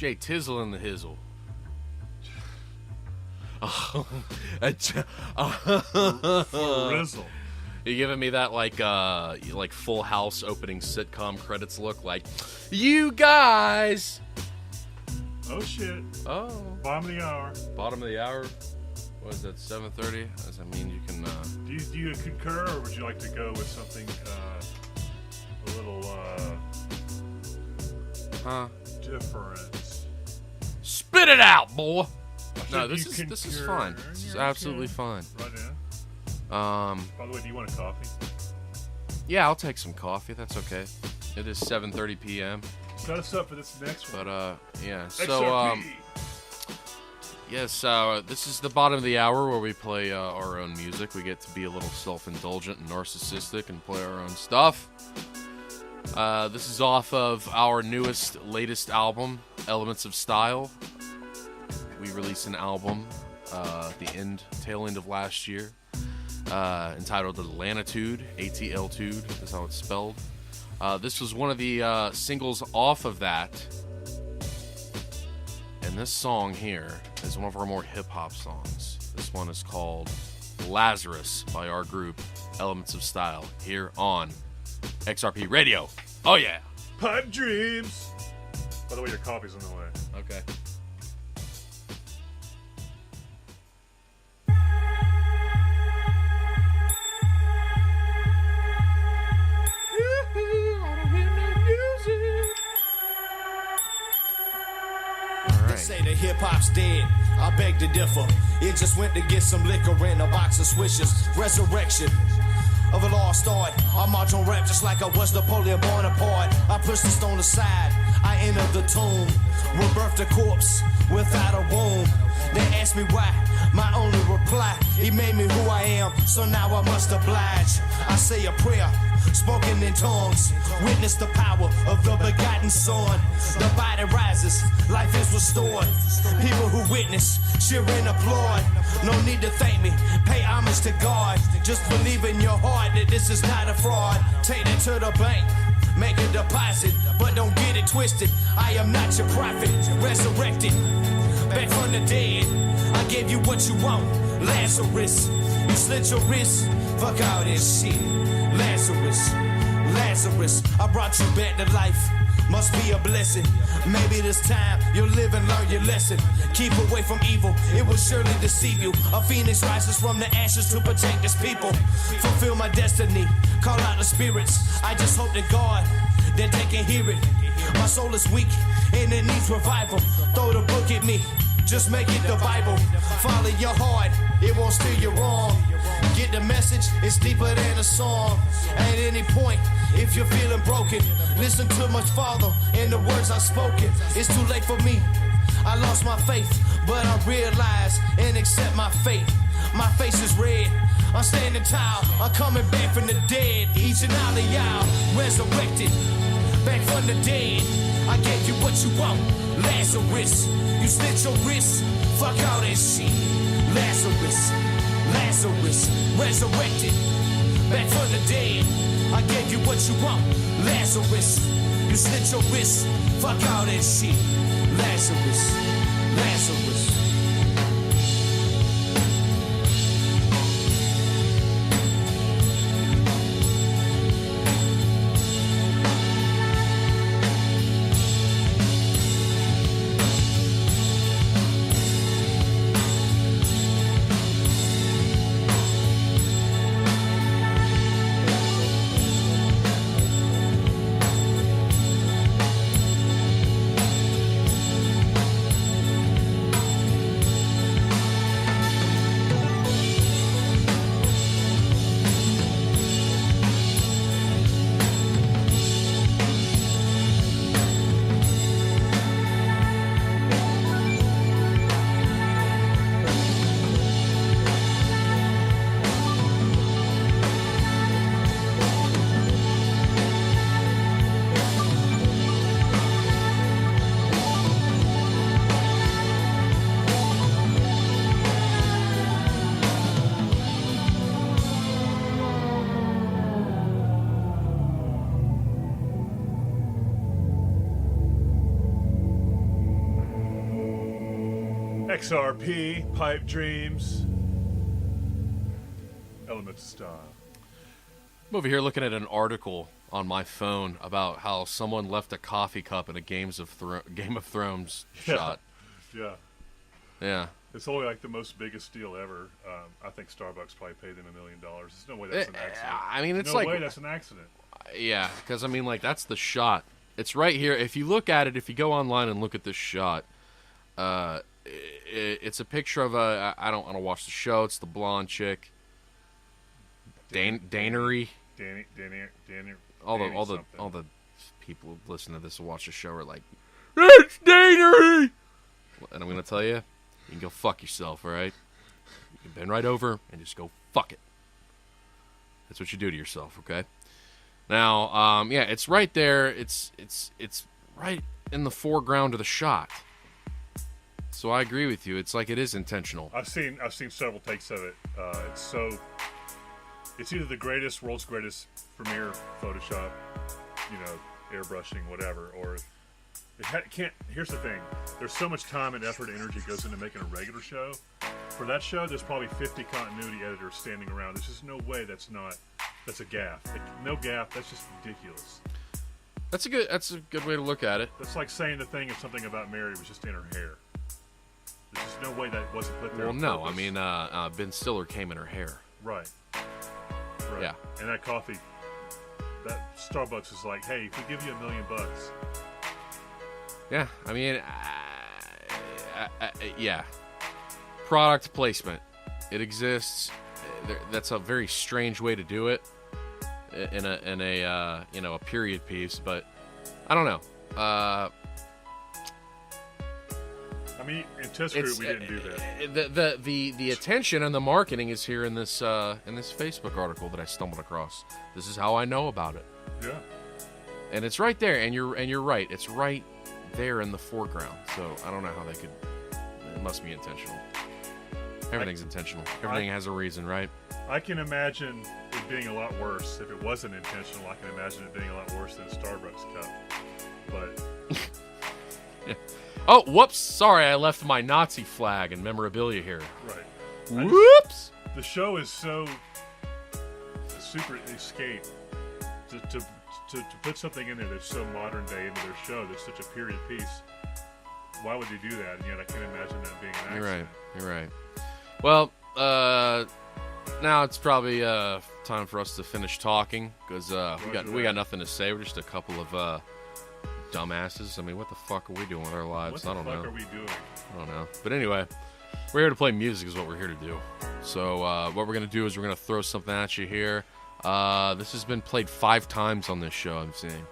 Jay Tizzle and the Hizzle. Rizzle. You giving me that like Full House opening sitcom credits look? Like, you guys. Oh shit. Oh. Bottom of the hour. Bottom of the hour. What is that? 7:30. Does that mean you can? Do you concur, or would you like to go with something a little different? Spit it out, boy. I No, said this you is concur. fine. This is absolutely fine. Right in. By the way, do you want a coffee? Yeah, I'll take some coffee. That's okay. It is 7:30 p.m. Set us up for this next one. But yeah. XRP. So yes, this is the bottom of the hour where we play our own music. We get to be a little self-indulgent and narcissistic and play our own stuff. This is off of our latest album, Elements of Style. We released an album the tail end of last year, entitled Atlanitude, ATL-tude is how it's spelled. This was one of the singles off of that. And this song here is one of our more hip-hop songs. This one is called Lazarus by our group, Elements of Style, here on XRP Radio. Oh, yeah. Pipe dreams. By the way, your coffee's on the way. Okay. They say that hip-hop's dead. I beg to differ. It just went to get some liquor and a box of swishes. Resurrection of a lost art. I march on rap just like I was Napoleon Bonaparte. I push the stone aside. I enter the tomb. Rebirth the corpse without a womb. They ask me why. My only reply, he made me who I am, so now I must oblige. I say a prayer, spoken in tongues. Witness the power of the begotten Son. The body rises, life is restored. People who witness, cheer and applaud. No need to thank me, pay homage to God. Just believe in your heart that this is not a fraud. Take it to the bank, make a deposit, but don't get it twisted. I am not your prophet, resurrected, back from the dead. I gave you what you want, Lazarus. You slit your wrist, fuck all this shit. Lazarus, Lazarus, I brought you back to life. Must be a blessing. Maybe this time you'll live and learn your lesson. Keep away from evil, it will surely deceive you. A phoenix rises from the ashes to protect his people. Fulfill my destiny, call out the spirits. I just hope to God that they can hear it. My soul is weak and it needs revival. Throw the book at me, just make it the Bible. Follow your heart, it won't steer you wrong. Get the message, it's deeper than a song. At any point, if you're feeling broken, listen to my Father and the words I've spoken. It's too late for me, I lost my faith, but I realize and accept my fate. My face is red, I'm standing tall, I'm coming back from the dead. Each and all of y'all, resurrected, back from the dead. I gave you what you want, Lazarus. You slit your wrist, fuck all that shit. Lazarus, Lazarus, resurrected, back from the dead. I gave you what you want, Lazarus. You slit your wrist, fuck all that shit. Lazarus, Lazarus. XRP, Pipe Dreams, Elements of Style. I'm over here looking at an article on my phone about how someone left a coffee cup in a Game of Thrones shot. Yeah. Yeah. It's only like the most biggest deal ever. I think Starbucks probably paid them $1 million. There's no way that's an accident. I mean, it's no like... way that's an accident. Yeah, because, I mean, like, that's the shot. It's right here. If you look at it, if you go online and look at this shot, it's a picture of a... I don't want to watch the show. It's the blonde chick. Danery. Danny, All the something. people who listen to this and watch the show are like, it's Danery! And I'm going to tell you, you can go fuck yourself, all right? You can bend right over and just go fuck it. That's what you do to yourself, okay? Now, yeah, it's right there. It's right in the foreground of the shot. So I agree with you. It's like it is intentional. I've seen several takes of it. It's either the world's greatest Premiere Photoshop, airbrushing, whatever, or can't. Here's the thing: there's so much time and effort and energy goes into making a regular show. For that show, there's probably 50 continuity editors standing around. There's just no way that's a gaffe. No gaffe. That's just ridiculous. That's a good way to look at it. That's like saying the thing of something about Mary was just in her hair. There's just no way that wasn't put there. Well, no. I mean, Ben Stiller came in her hair. Right. Yeah. And that coffee, that Starbucks is like, hey, if we give you $1 million. Yeah. I mean, yeah. Product placement. It exists. That's a very strange way to do it in a period piece, but I don't know. I mean, in Test Group, we didn't do that. The attention and the marketing is here in this Facebook article that I stumbled across. This is how I know about it. Yeah. And it's right there, and you're right. It's right there in the foreground. So I don't know how they could. It must be intentional. Everything's intentional. Everything has a reason, right? I can imagine it being a lot worse if it wasn't intentional. I can imagine it being a lot worse than a Starbucks cup. But. Yeah. Oh, whoops! Sorry, I left my Nazi flag and memorabilia here. Right. Whoops! The show is so super escape to put something in there that's so modern day into their show. That's such a period piece. Why would they do that? And yet I can't imagine that being an accident. You're right. Well, now it's probably time for us to finish talking because we got nothing to say. We're just a couple of dumbasses. I mean, what the fuck are we doing with our lives? I don't know. What the fuck are we doing? I don't know. But anyway, we're here to play music is what we're here to do. So what we're going to do is we're going to throw something at you here. This has been played 5 times on this show, I'm seeing.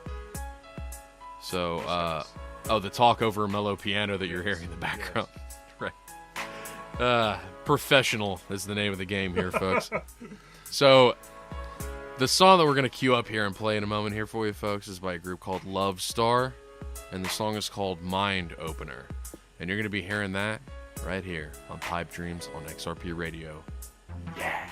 So, the talk over a mellow piano that you're hearing in the background. Yes. Right. Professional is the name of the game here, folks. So, the song that we're going to queue up here and play in a moment here for you, folks, is by a group called Love Star. And the song is called Mind Opener. And you're going to be hearing that right here on Pipe Dreams on XRP Radio. Yeah.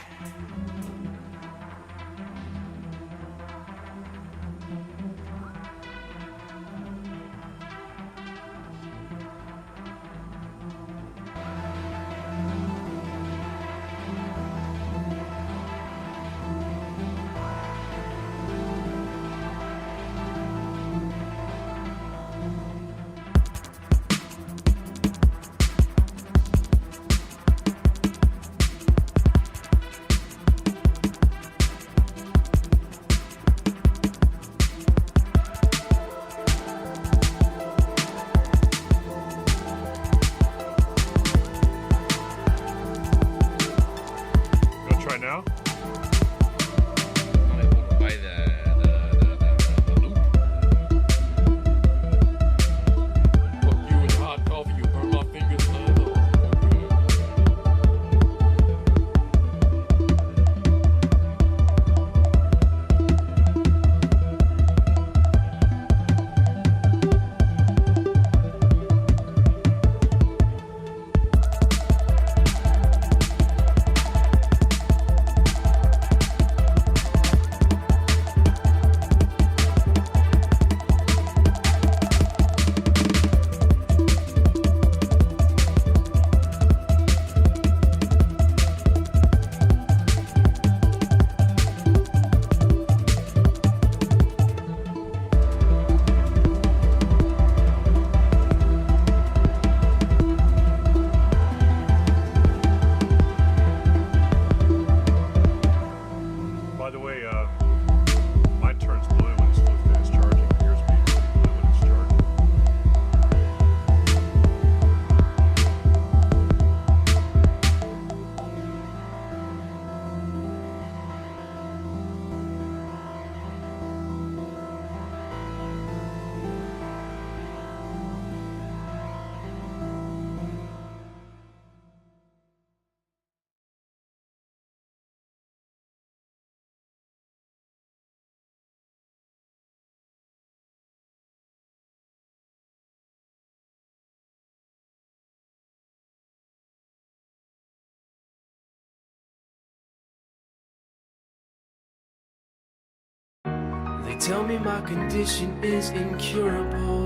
tell me my condition is incurable.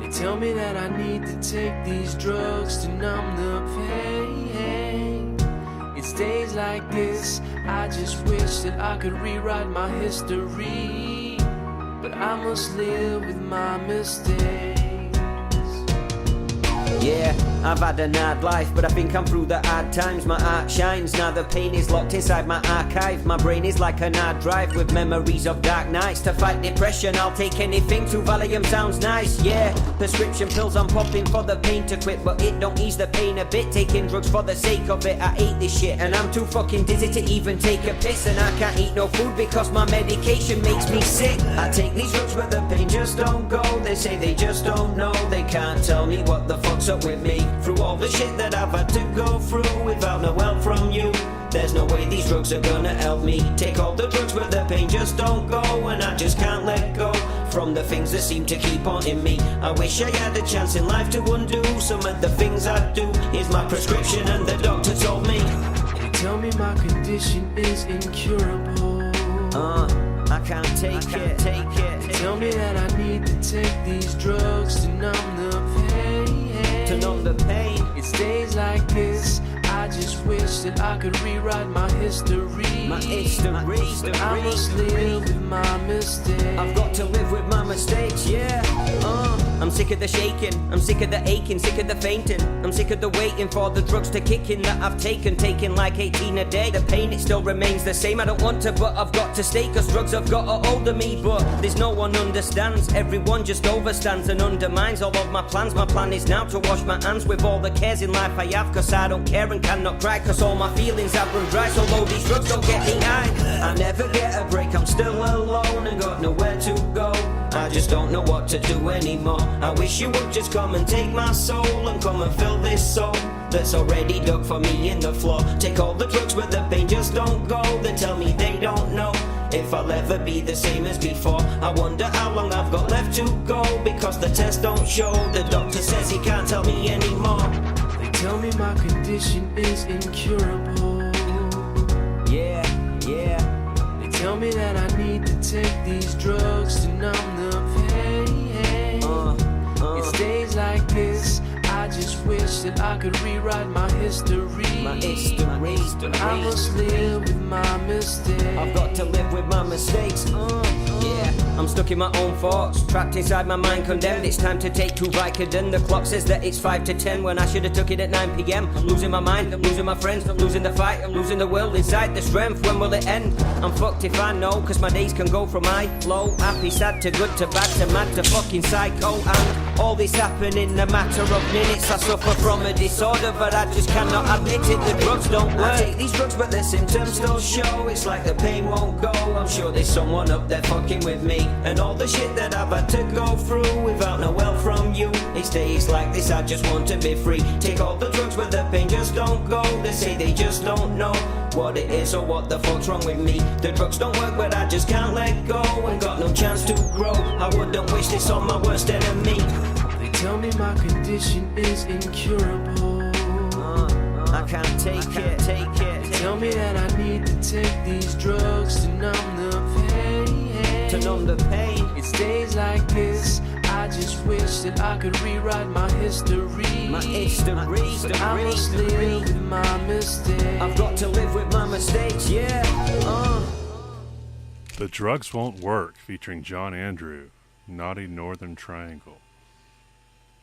They tell me that I need to take these drugs to numb the pain. It's days like this, I just wish that I could rewrite my history, but I must live with my mistakes. Yeah, I've had a hard life, but I think I'm through the hard times. My art shines, now the pain is locked inside my archive. My brain is like an hard drive with memories of dark nights. To fight depression, I'll take anything. 2 Valium sounds nice, yeah. Prescription pills I'm popping for the pain to quit, but it don't ease the pain a bit. Taking drugs for the sake of it, I hate this shit. And I'm too fucking dizzy to even take a piss. And I can't eat no food because my medication makes me sick. I take these drugs but the pain just don't go. They say they just don't know. They can't tell me what the fuck's up with me. Through all the shit that I've had to go through without no help from you, there's no way these drugs are gonna help me. Take all the drugs but the pain just don't go, and I just can't let go from the things that seem to keep haunting me. I wish I had a chance in life to undo some of the things I do. Here's my prescription and the doctor told me. They tell me my condition is incurable. I can't take it. They tell me that I need to take these drugs to numb the pain. To numb the pain. It's days like this, I just wish that I could rewrite my history. My history. But I must live with my mistakes. I've got to live with my mistakes, yeah. I'm sick of the shaking, I'm sick of the aching, sick of the fainting. I'm sick of the waiting for the drugs to kick in that I've taken like 18 a day. The pain, it still remains the same. I don't want to, but I've got to stay, cause drugs have got a hold of me. But there's no one understands, everyone just overstands and undermines all of my plans. My plan is now to wash my hands with all the cares in life I have, cause I don't care and cannot cry, cause all my feelings have run dry. So low, these drugs don't get me high. I never get a break, I'm still alone and got nowhere to go. I just don't know what to do anymore. I wish you would just come and take my soul and come and fill this soul that's already dug for me in the floor. Take all the drugs but the pain just don't go. They tell me they don't know if I'll ever be the same as before. I wonder how long I've got left to go, because the tests don't show. The doctor says he can't tell me anymore. They tell me my condition is incurable. Yeah. They tell me that I need to take these drugs to numb the pain. It's days like this, I just wish that I could rewrite my history. But I must live with my mistakes. I've got to live with my mistakes. Yeah, I'm stuck in my own thoughts, trapped inside my mind, condemned. It's time to take 2 Vicodin. The clock says that it's 5 to 10 when I should have took it at 9 p.m. I'm losing my mind, I'm losing my friends, I'm losing the fight, I'm losing the will inside, the strength. When will it end? I'm fucked if I know, cause my days can go from high, low, happy, sad to good to bad to mad to fucking psycho. And all this happened in a matter of minutes. I suffer from a disorder, but I just cannot admit it. The drugs don't work. I take these drugs but the symptoms still show. It's like the pain won't go. I'm sure there's someone up there fucking with me. And all the shit that I've had to go through without no help from you. It's days like this, I just want to be free. Take all the drugs but the pain just don't go. They say they just don't know what it is or what the fuck's wrong with me. The drugs don't work but I just can't let go, and got no chance to grow. I wouldn't wish this on my worst enemy. They tell me my condition is incurable. I can't take it. They tell me that I need to take these drugs to numb the pain. To numb the pain. It's days like this, I just wish that I could rewrite my history. But I must live with my mistakes. I've got to live with my mistakes, yeah. The Drugs Won't Work, featuring John Andrew, Naughty Northern Triangle.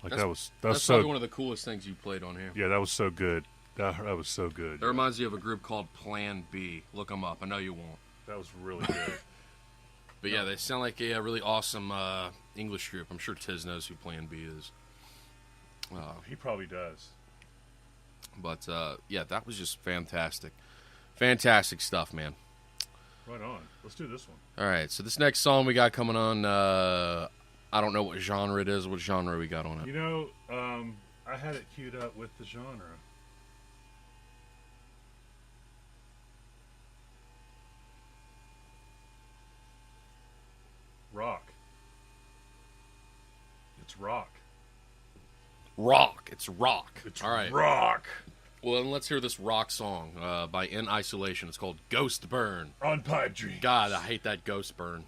Like that's that's so, probably one of the coolest things you played on here. Yeah, that was so good. That was so good. That reminds me of a group called Plan B. Look them up. I know you won't. That was really good. But yeah, they sound like a really awesome English group. I'm sure Tiz knows who Plan B is. He probably does. But yeah, that was just fantastic. Fantastic stuff, man. Right on. Let's do this one. All right, so this next song we got coming on, I don't know what genre it is. What genre we got on it? You know, I had it queued up with the genre. Rock. It's rock. Rock. It's rock. It's all right. Rock. Well, then let's hear this rock song by In Isolation. It's called Ghost Burn. On Pipe Dream. God, I hate that Ghost Burn.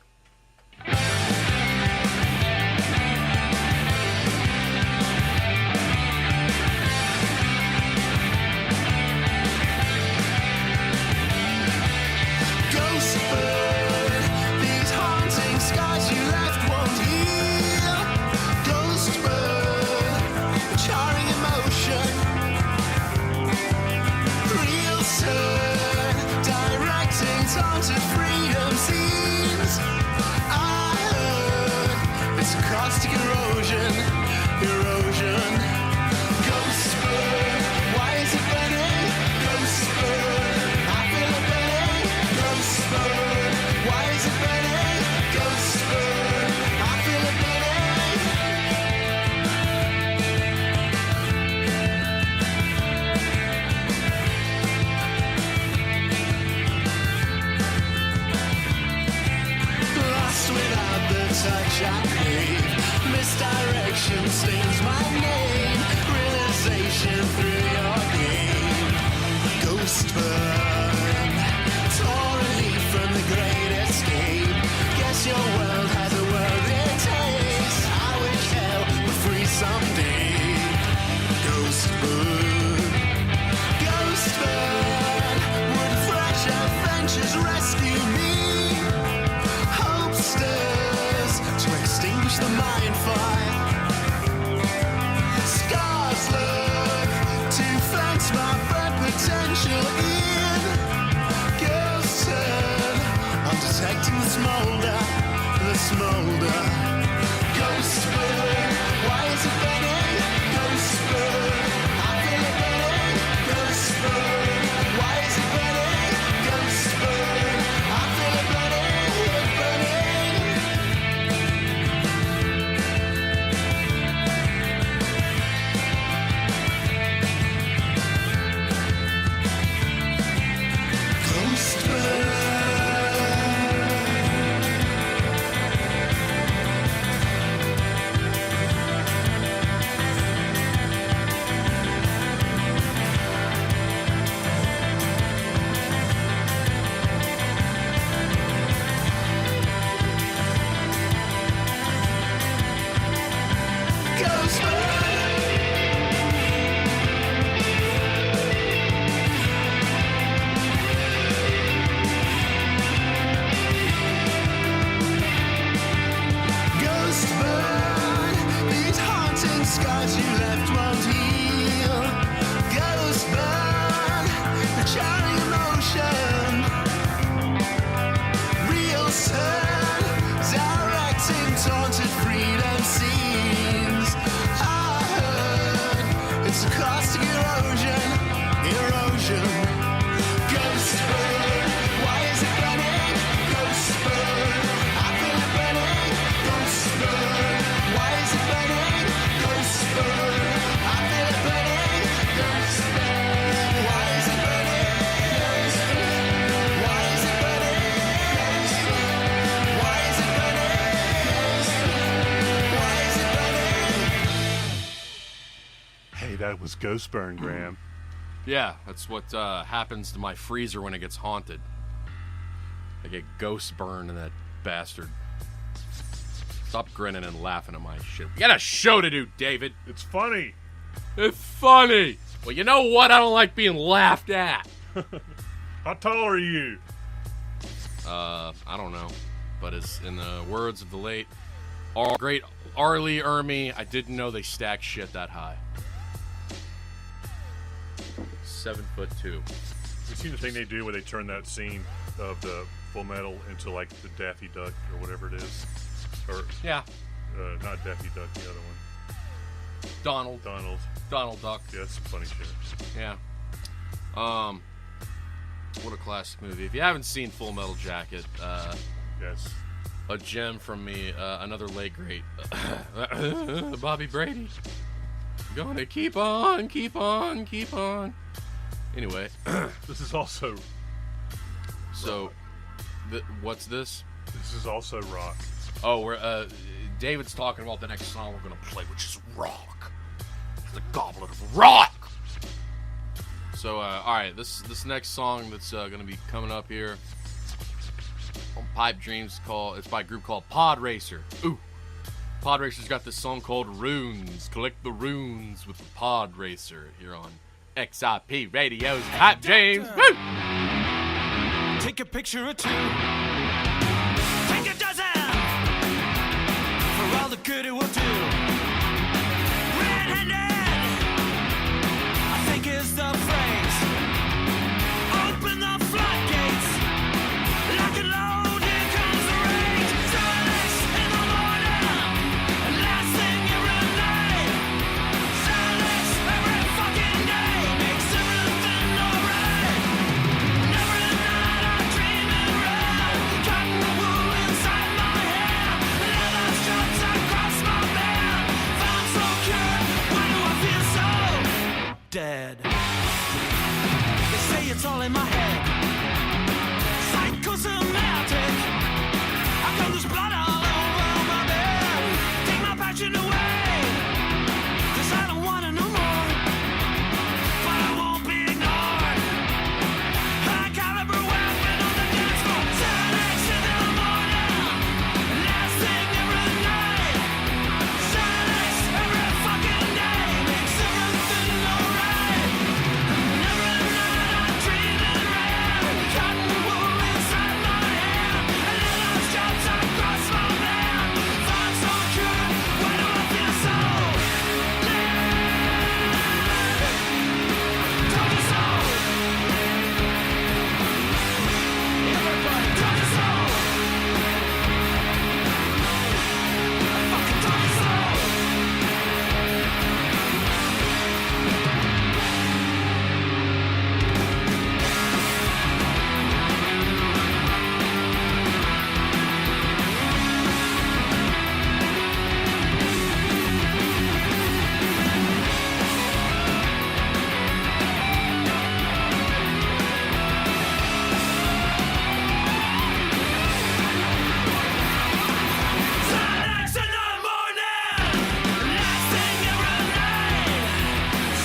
Ghost burn, these haunting scars you left won't heal. Ghost burn, a charring emotion. Real turn, directing taunted freedom scenes. I heard it's a caustic erosion, erosion. Ghost burn, why is it burning? Ghost burn, I feel it burning. Ghost burn, why is it burning? Ghost burn, I feel it burning. Lost without the touch I crave. Misdirection stains my name. Realization through your game. Ghost burn, torn leaf from the great escape. Guess your world has a worldly taste. I wish hell were free someday. Ghost burn, ghost burn. Would fresh adventures rescue me? Hope stirs to extinguish the mind fire. Scars look to fence my burnt potential in. Girls turn, I'm detecting the smolder, the smolder. Ghost burn, why is it burning? Ghost burn, I feel it burning. Ghost burn, why is it burning? Ghost burn, I feel it burning, Ghost burn. Ghost Ghost burn, these haunting scars you left won't heal. Ghost burn, a charring emotion. Real turn, directing taunted freedom scenes. I heard it's a caustic erosion, erosion. Ghost burn, why is it burning? Ghost burn, I feel it burning. Ghost burn, why is it burning? Ghost burn, I feel it burning. Ghost burn, why is it burning? Ghost burn, why is it burning? Ghost burn, why is it burning? Ghost burn, why is it burning? Hey, that was Ghost Burn, Graham. Yeah, that's what happens to my freezer when it gets haunted. I get ghost burn in that bastard. Stop grinning and laughing at my shit. We got a show to do, David. It's funny. It's funny. Well, you know what? I don't like being laughed at. How tall are you? I don't know. But as in the words of the late great R. Lee Ermey, I didn't know they stacked shit that high. 7'2". You seen the thing they do where they turn that scene of the Full Metal into like the Daffy Duck or whatever it is? Or yeah, not Daffy Duck, the other one. Donald Duck. Yeah, that's some funny shit. Yeah. What a classic movie. If you haven't seen Full Metal Jacket, yes, a gem from me. Another late great, Bobby Brady. Gonna keep on. Anyway, this is also. So, what's this? This is also rock. Oh, we're David's talking about the next song we're gonna play, which is rock. The Goblet of Rock. So, all right, this next song that's going to be coming up here on Pipe Dreams, it's by a group called Pod Racer. Ooh, Pod Racer's got this song called Runes. Collect the runes with the Pod Racer here on XIP Radio's Pipe Dreams. Woo! Take a picture or two. Take a dozen for all the good it will do. Red-handed, I think is the phrase. Open the floodgates, lock and load, here comes the rain. 7 in the morning, and last thing every night. 7 every fucking day, makes everything alright. Never a night I'm dreaming around, cotton wool inside my hair, leather straps across my back. Found so cured, why do I feel so dead? They say it's all in my head. Psychosomatic. I can lose blood all over my bed. Take my passion away, 'cause I don't wanna know more. But I won't be ignored. High caliber weapon on the dance floor. 7 in the morning, last thing every night. 7 every fucking day, makes everything alright. Never a night I'm dreaming around, cotton wool inside my hair, and leather straps across my back. Thoughts so pure, why do I feel so dead? Told you so. Everybody told you so. I fucking told you so. Silence in the morning, last thing every night.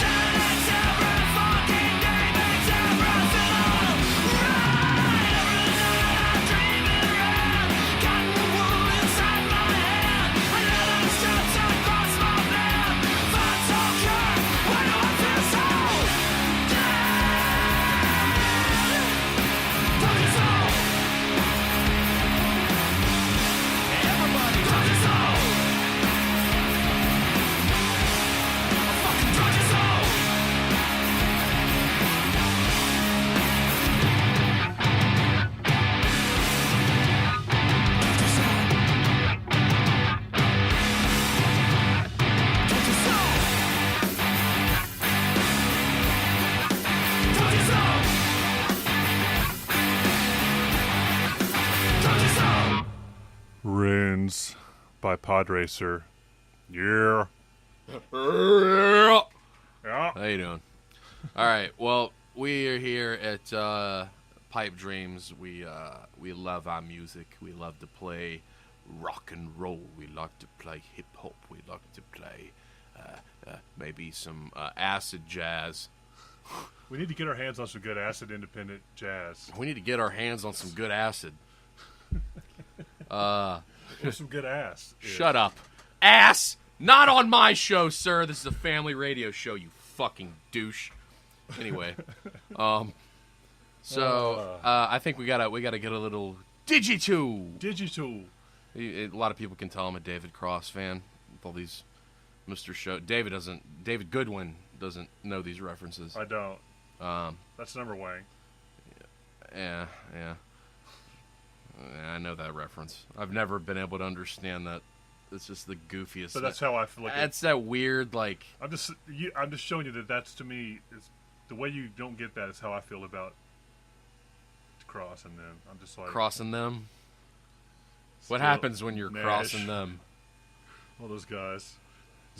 Silence every fucking day, makes everything alright. Every night I'm dreaming around, cotton wool inside my head, and leather straps across my back. Thoughts so pure, why do I feel so dead? Told you so. Everybody told you so. I fucking told you so. Told you so. Told you so. Told you so. Runes by Pod Racer. Yeah. Yeah. Yeah. How you doing? All right. Well, we are here at Pipe Dreams. We love our music. We love to play rock and roll. We like to play hip hop. We like to play maybe some acid jazz. We need to get our hands on some good acid independent jazz. We need to get our hands on some good acid. Or some good ass. Shut up. Ass! Not on my show, sir. This is a family radio show, you fucking douche. Anyway. I think we gotta get a little Digitool. A lot of people can tell I'm a David Cross fan with all these Mr. Show. David Goodwin doesn't know these references. I don't. That's number Wang. Yeah. Yeah, I know that reference. I've never been able to understand that. It's just the goofiest. But that's how I feel like. That's that weird, like. I'm just showing you that that's, to me, is the way you don't get that is how I feel about crossing them. I'm just like crossing them. What happens when you're crossing them? All those guys.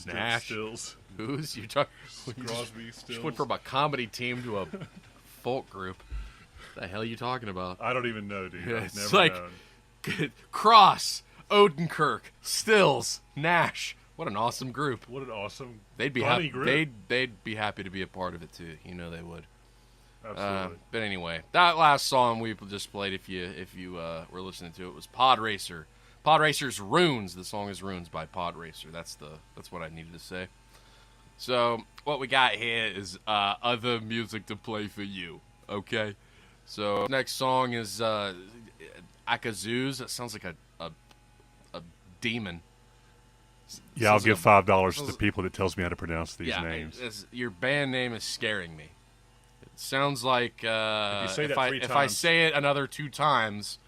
Nash. Stills. Who's you talking? Crosby, Stills. Just went from a comedy team to a folk group. What the hell are you talking about? I don't even know, dude. I've It's never like known. Cross, Odenkirk, Stills, Nash. What an awesome group. What an awesome They'd be funny happy. group. They'd be happy to be a part of it too. You know they would. Absolutely. But anyway, that last song we just played, if you were listening to it, was Pod Racer. Pod Racer's Runes. The song is Runes by Pod Racer. That's what I needed to say. So what we got here is other music to play for you. Okay. So next song is Akazuz. That sounds like a demon. Yeah, I'll give $5 to the people that tells me how to pronounce these names. Your band name is scaring me. It sounds like if I say it another 2 times,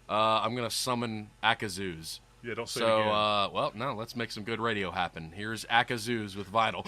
I'm gonna summon Akazuz. Yeah, don't say so, it again. Well, no, let's make some good radio happen. Here's Akazuz with Vital.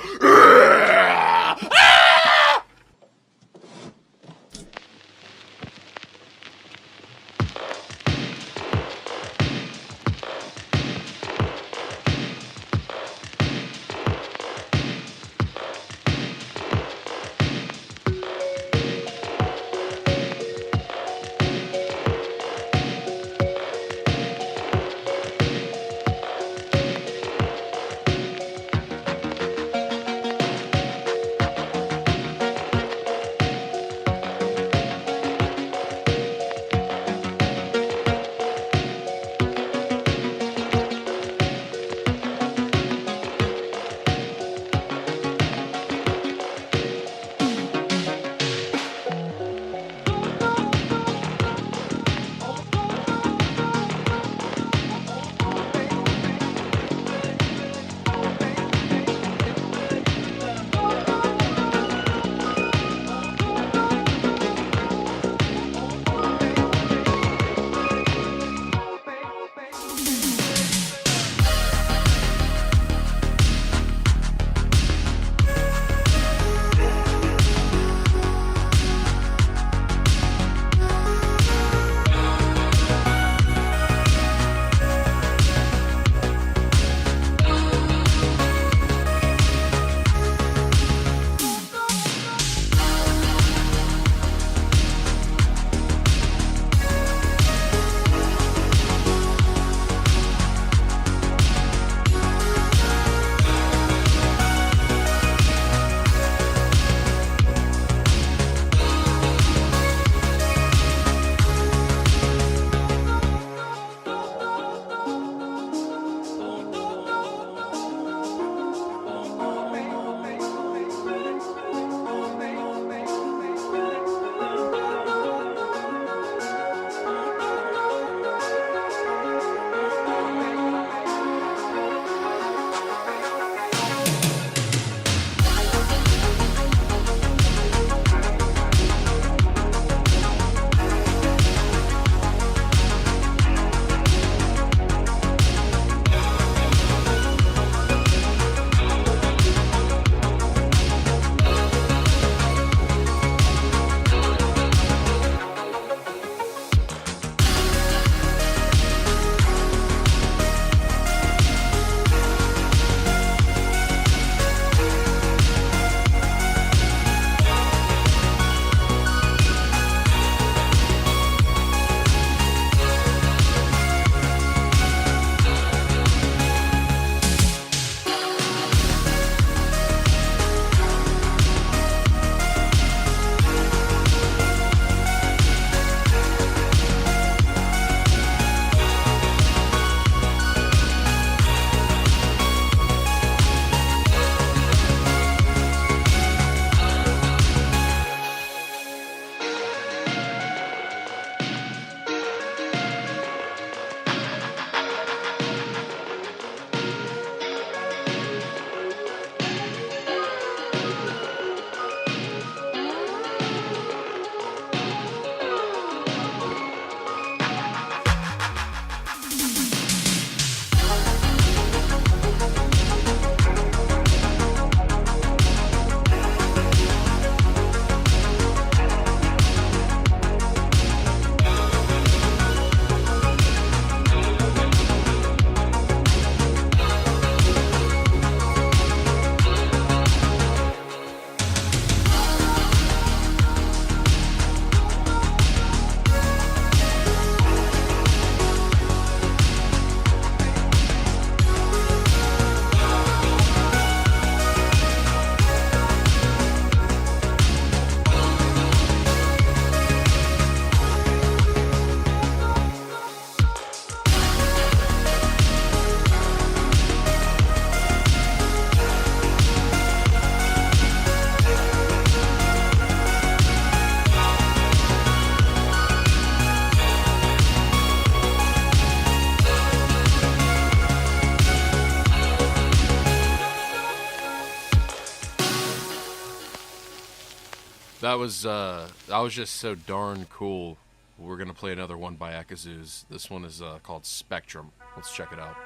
That was just so darn cool. We're gonna play another one by Ekazuz. This one is called Spectrum. Let's check it out.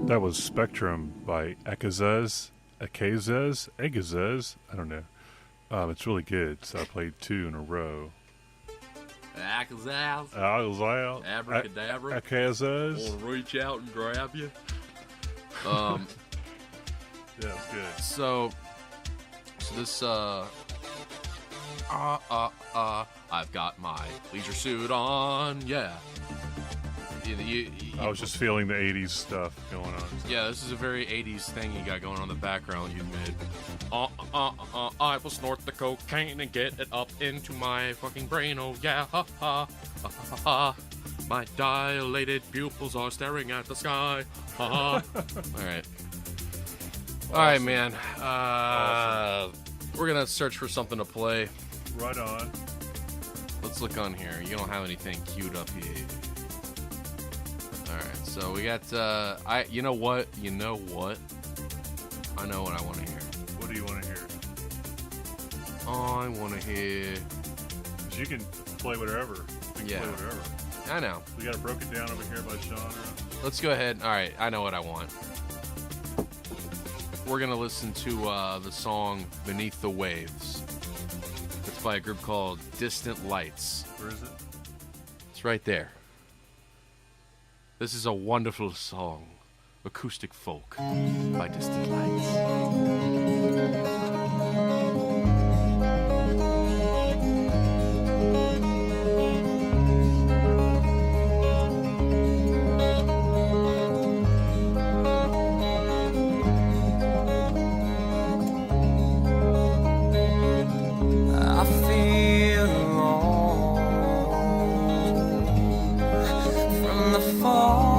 That was Spectrum by Ekazuz, I don't know. It's really good. So I played 2 in a row. Alcazaz. Abracadabra. Alcazaz. Wanna reach out and grab you. Yeah, it's good. So this I've got my leisure suit on. Yeah. I was just feeling the 80s stuff going on. Yeah, this is a very 80s thing you got going on in the background you made. I will snort the cocaine and get it up into my fucking brain. Oh yeah, ha ha, ha ha ha. My dilated pupils are staring at the sky. Ha ha. Alright. Alright, man. We're gonna search for something to play. Right on. Let's look on here. You don't have anything queued up here. Alright, so we got, you know what? I know what I want to hear. What do you want to hear? I want to hear... 'Cause you can play whatever. You can play whatever. I know. We got it broken down over here by genre. Let's go ahead. Alright, I know what I want. We're going to listen to the song Beneath the Waves. It's by a group called Distant Lights. Where is it? It's right there. This is a wonderful song, acoustic folk by Distant Lights. I feel alone from the fall.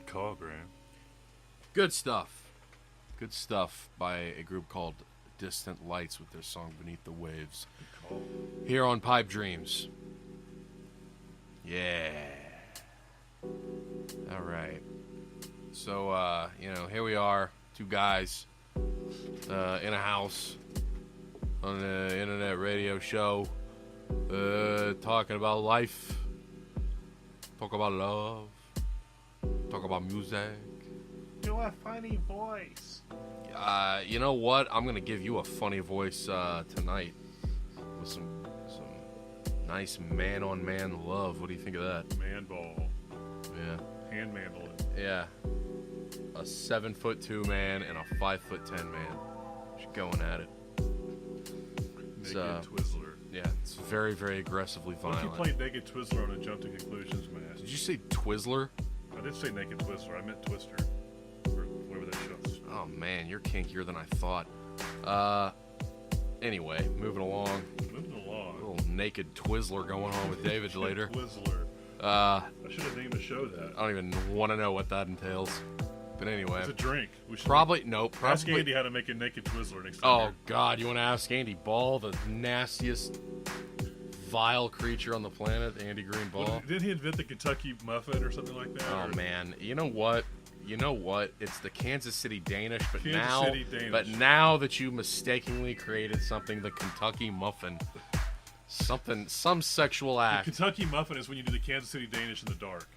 call, Graham. Good stuff. Good stuff by a group called Distant Lights with their song Beneath the Waves. Here on Pipe Dreams. Yeah. All right. So, here we are, two guys in a house on an internet radio show, talking about life, talk about love, talk about music. You have a funny voice. You know what? I'm gonna give you a funny voice tonight with some nice man-on-man love. What do you think of that? Man ball. Yeah. Hand mandle it. Yeah. A 7'2" man and a 5'10" man. Just going at it. It's, Naked Twizzler. Yeah, it's very, very aggressively What if violent. you played Naked Twizzler on a Jump to Conclusions match? Did you say Twizzler? I did say Naked Twizzler. I meant Twister. Or whatever that show's. Oh man, you're kinkier than I thought. Anyway, moving along. Moving along. A little naked Twizzler going on with David later. Twizzler. I should have named the show that. I don't even want to know what that entails. But anyway. It's a drink. We should Probably. Ask Andy how to make a Naked Twizzler next time. Oh God, you want to ask Andy Ball, the nastiest, vile creature on the planet, Andy Green Ball? Well, didn't he invent the Kentucky muffin or something like that? Oh man, you know what? It's the Kansas City Danish, but Kansas City Danish. now that you mistakenly created something, the Kentucky muffin, some sexual act. The Kentucky muffin is when you do the Kansas City Danish in the dark.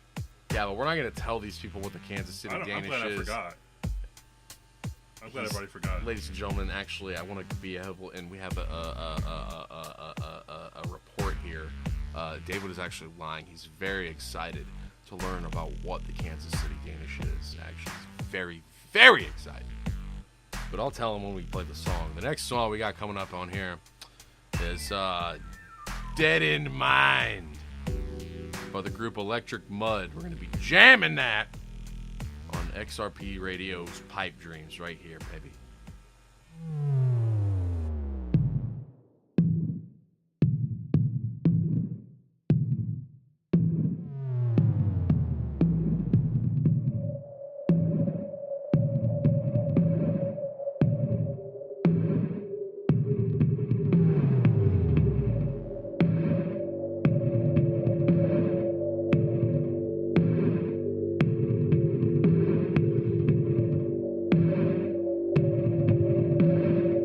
Yeah, but we're not going to tell these people what the Kansas City Danish I'm glad is. I forgot. I'm glad everybody forgot. Ladies and gentlemen, actually, I want to be able, and we have a report here. David is actually lying. He's very excited to learn about what the Kansas City Danish is. Actually, he's very, very excited. But I'll tell him when we play the song. The next song we got coming up on here is Dead in Mind by the group Electric Mud. We're going to be jamming that on XRP Radio's Pipe Dreams right here, baby. Dead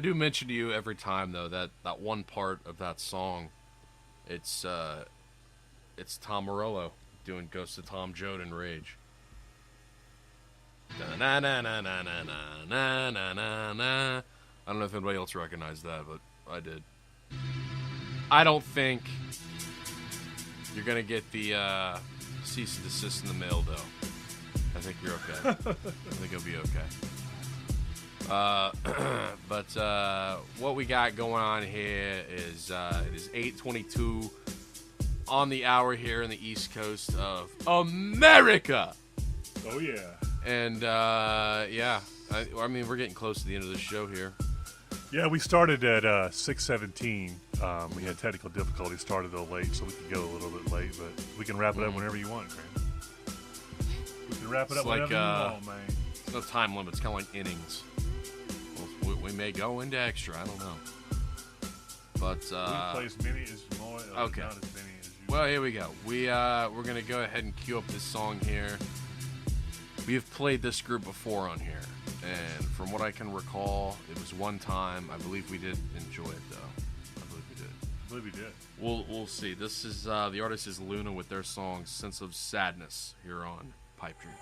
do mention to you every time though that one part of that song, it's Tom Morello doing "Ghost of Tom Joad" in Rage. Na na na na na na na na na. I don't know if anybody else recognized that, but I did. I don't think you're gonna get the cease and desist in the mail, though. I think you're okay. I think it'll be okay. But what we got going on here is it is 8:22 on the hour here in the East Coast of America. Oh yeah. And yeah, I mean we're getting close to the end of the show here. Yeah, we started at 6:17. We had technical difficulties, started a little late, so we could go a little bit late, but we can wrap it up whenever you want, Graham. We can wrap it up whenever you want, man. It's no time limit. It's kind of like innings. We may go into extra. I don't know. But we play as many as more. Okay. Not as many as you. Well, here we go. We're gonna go ahead and cue up this song here. We have played this group before on here, and from what I can recall, it was one time. I believe we did enjoy it, though. I believe we did. I believe we did. We'll see. This is the artist is Luna with their song "Sense of Sadness" here on Pipe Dreams.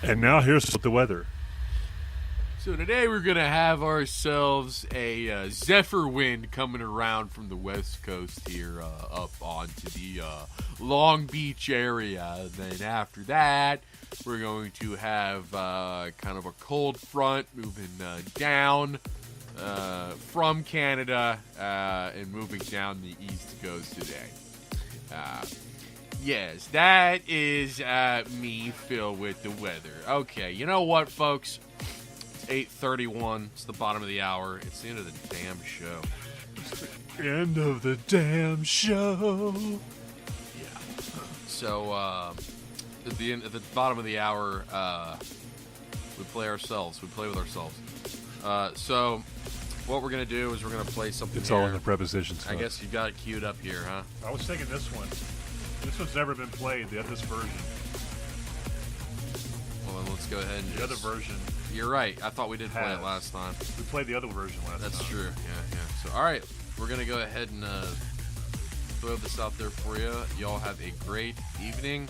And now here's the weather. So today we're going to have ourselves a zephyr wind coming around from the west coast here up onto the Long Beach area. Then after that, we're going to have kind of a cold front moving down from Canada and moving down the east coast today. Yes, that is me, Phil, with the weather. Okay, you know what, folks? 8:31. It's the bottom of the hour. It's the end of the damn show. End of the damn show. Yeah. So at the bottom of the hour, we play ourselves. We play with ourselves. So what we're gonna do is we're gonna play something. It's all in the prepositions. I guess you got it queued up here, huh? I was thinking this one. This one's never been played. This version. Well, then let's go ahead and the other version. You're right. I thought we did play it last time. We played the other version last time. That's true. Yeah. So, all right. We're going to go ahead and throw this out there for you. Y'all have a great evening.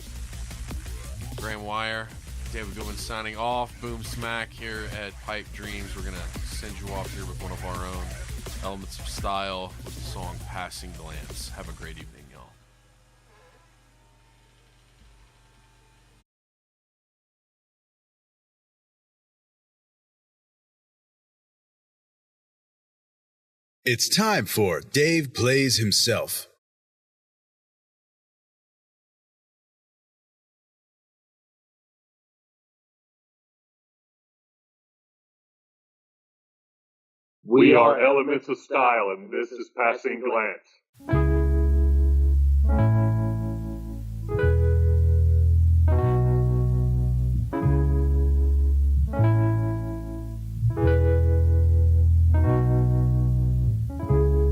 Graham Wire, David Goodwin signing off. Boom Smack here at Pipe Dreams. We're going to send you off here with one of our own Elements of Style with the song Passing Glance. Have a great evening, y'all. It's time for Dave Plays Himself. We are Elements of Style, and this is Passing Glance.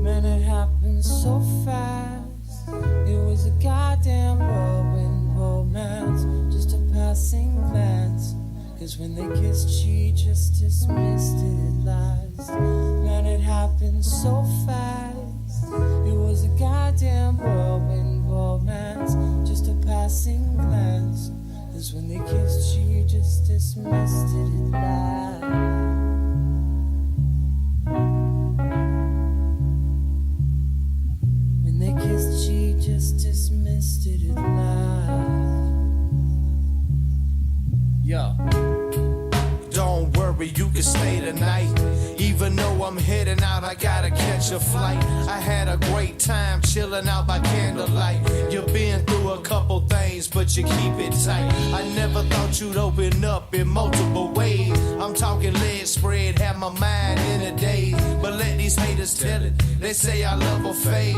Man, it happened so fast. It was a goddamn whirlwind romance, just a passing glance. 'Cause when they kissed, she just dismissed it at last. Man, it happened so fast. It was a goddamn whirlwind romance, just a passing glance. 'Cause when they kissed, she just dismissed it at last. When they kissed, she just dismissed it at last. Yo. Don't worry, you can stay tonight. Even though I'm heading out, I gotta catch a flight. I had a great time chilling out by candlelight. You've been through a couple things, but you keep it tight. I never thought you'd open up in multiple ways. I'm talking legs spread, have my mind in a daze. But let these haters tell it, they say our love will fade.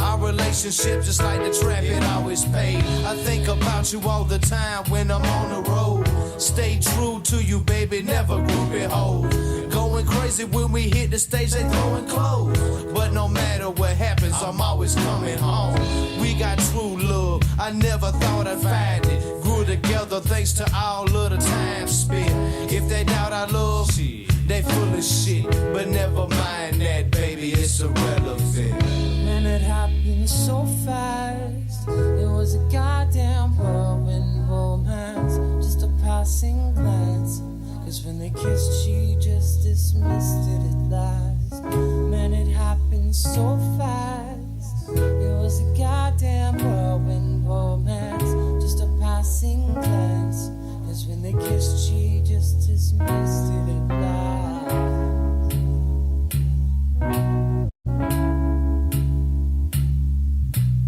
Our relationship, just like the trap, it always paid. I think about you all the time when I'm on the road. Stay true to you, baby, never group it hold. Going crazy when we hit the stage, they throwing clothes. But no matter what happens, I'm always coming home. We got true love, I never thought I'd find it. Grew together thanks to all of the time spent. If they doubt our love, they full of shit. But never mind that, baby, it's irrelevant. Man, it happened so fast. It was a goddamn whirlwind romance, just a passing glance. 'Cause when they kissed, she just dismissed it at last. Man, it happened so fast. It was a goddamn whirlwind romance, just a passing glance. 'Cause when they kissed, she just dismissed it at last.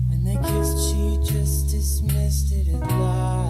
When they kissed, she just dismissed it at last.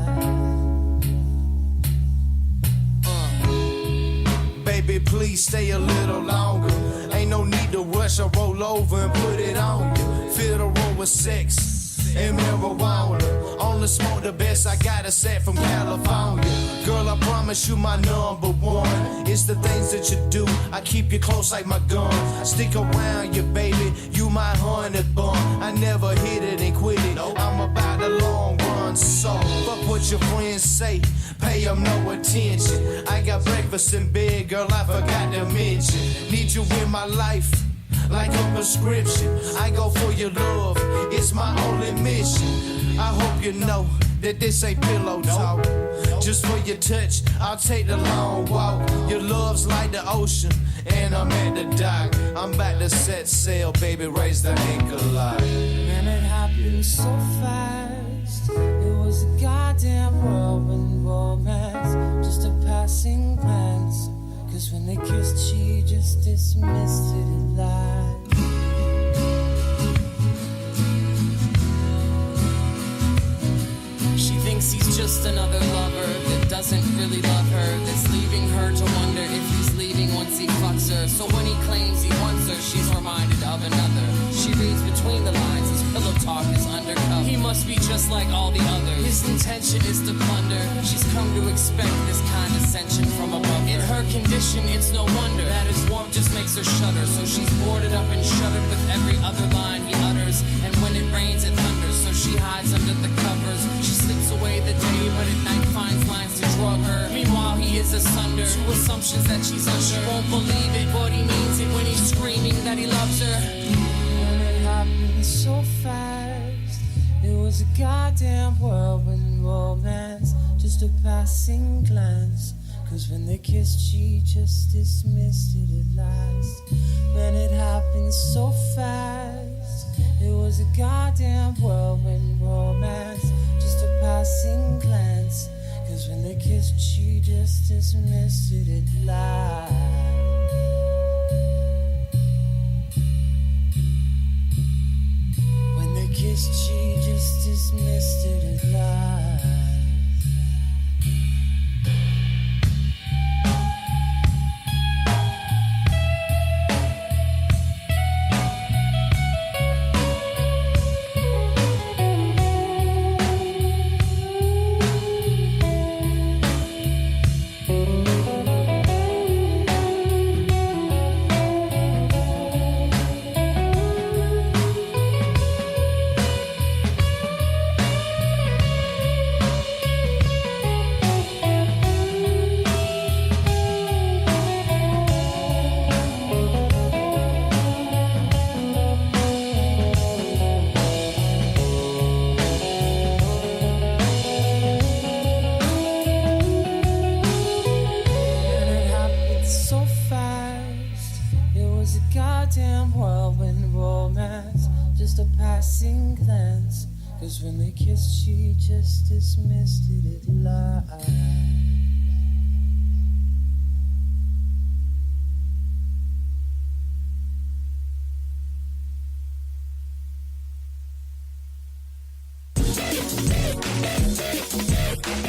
Baby, please stay a little longer. Ain't no need to rush or roll over and put it on you. Fill the room with sex and marijuana. Only smoke the best, I got a set from California. Girl, I promise you my number one. It's the things that you do, I keep you close like my gun. Stick around you, baby, you my honey bun. I never hit it and quit it, I'm about the long run. So, fuck what your friends say, pay them no attention. I got breakfast in bed, girl, I forgot to mention. Need you in my life, like a prescription. I go for your love, it's my only mission. I hope you know that this ain't pillow talk. Just for your touch, I'll take the long walk. Your love's like the ocean, and I'm at the dock. I'm about to set sail, baby, raise the anchor line. Man, it happened so fast. It was a goddamn whirlwind romance, just a passing glance. Cause when they kissed, she just dismissed it as lies. She thinks he's just another lover that doesn't really love her, that's leaving her to wonder if he's leaving once he fucks her. So when he claims he wants her, she's reminded of another. She reads between the lines, his pillow talk is undercover. He must be just like all the others. His intention is to plunder. She's come to expect this condescension from above her. In her condition, it's no wonder that his warmth just makes her shudder. So she's boarded up and shuddered with every other line he utters. And when it rains, it thunders. So she hides under the covers. She slips away the day, but at night finds lines to drug her. Meanwhile, he is asunder to assumptions that she's under. She won't believe it, but he means it when he's screaming that he loves her. And it happened so fast. It was a goddamn whirlwind romance, just a passing glance. Cause when they kissed, she just dismissed it at last. Man, it happened so fast. It was a goddamn whirlwind romance, just a passing glance. Cause when they kissed, she just dismissed it at last. When they kissed, she just dismissed it at last. Cause when they kissed, she just dismissed it at last.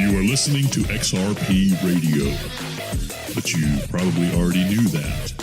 You are listening to XRP Radio, but you probably already knew that.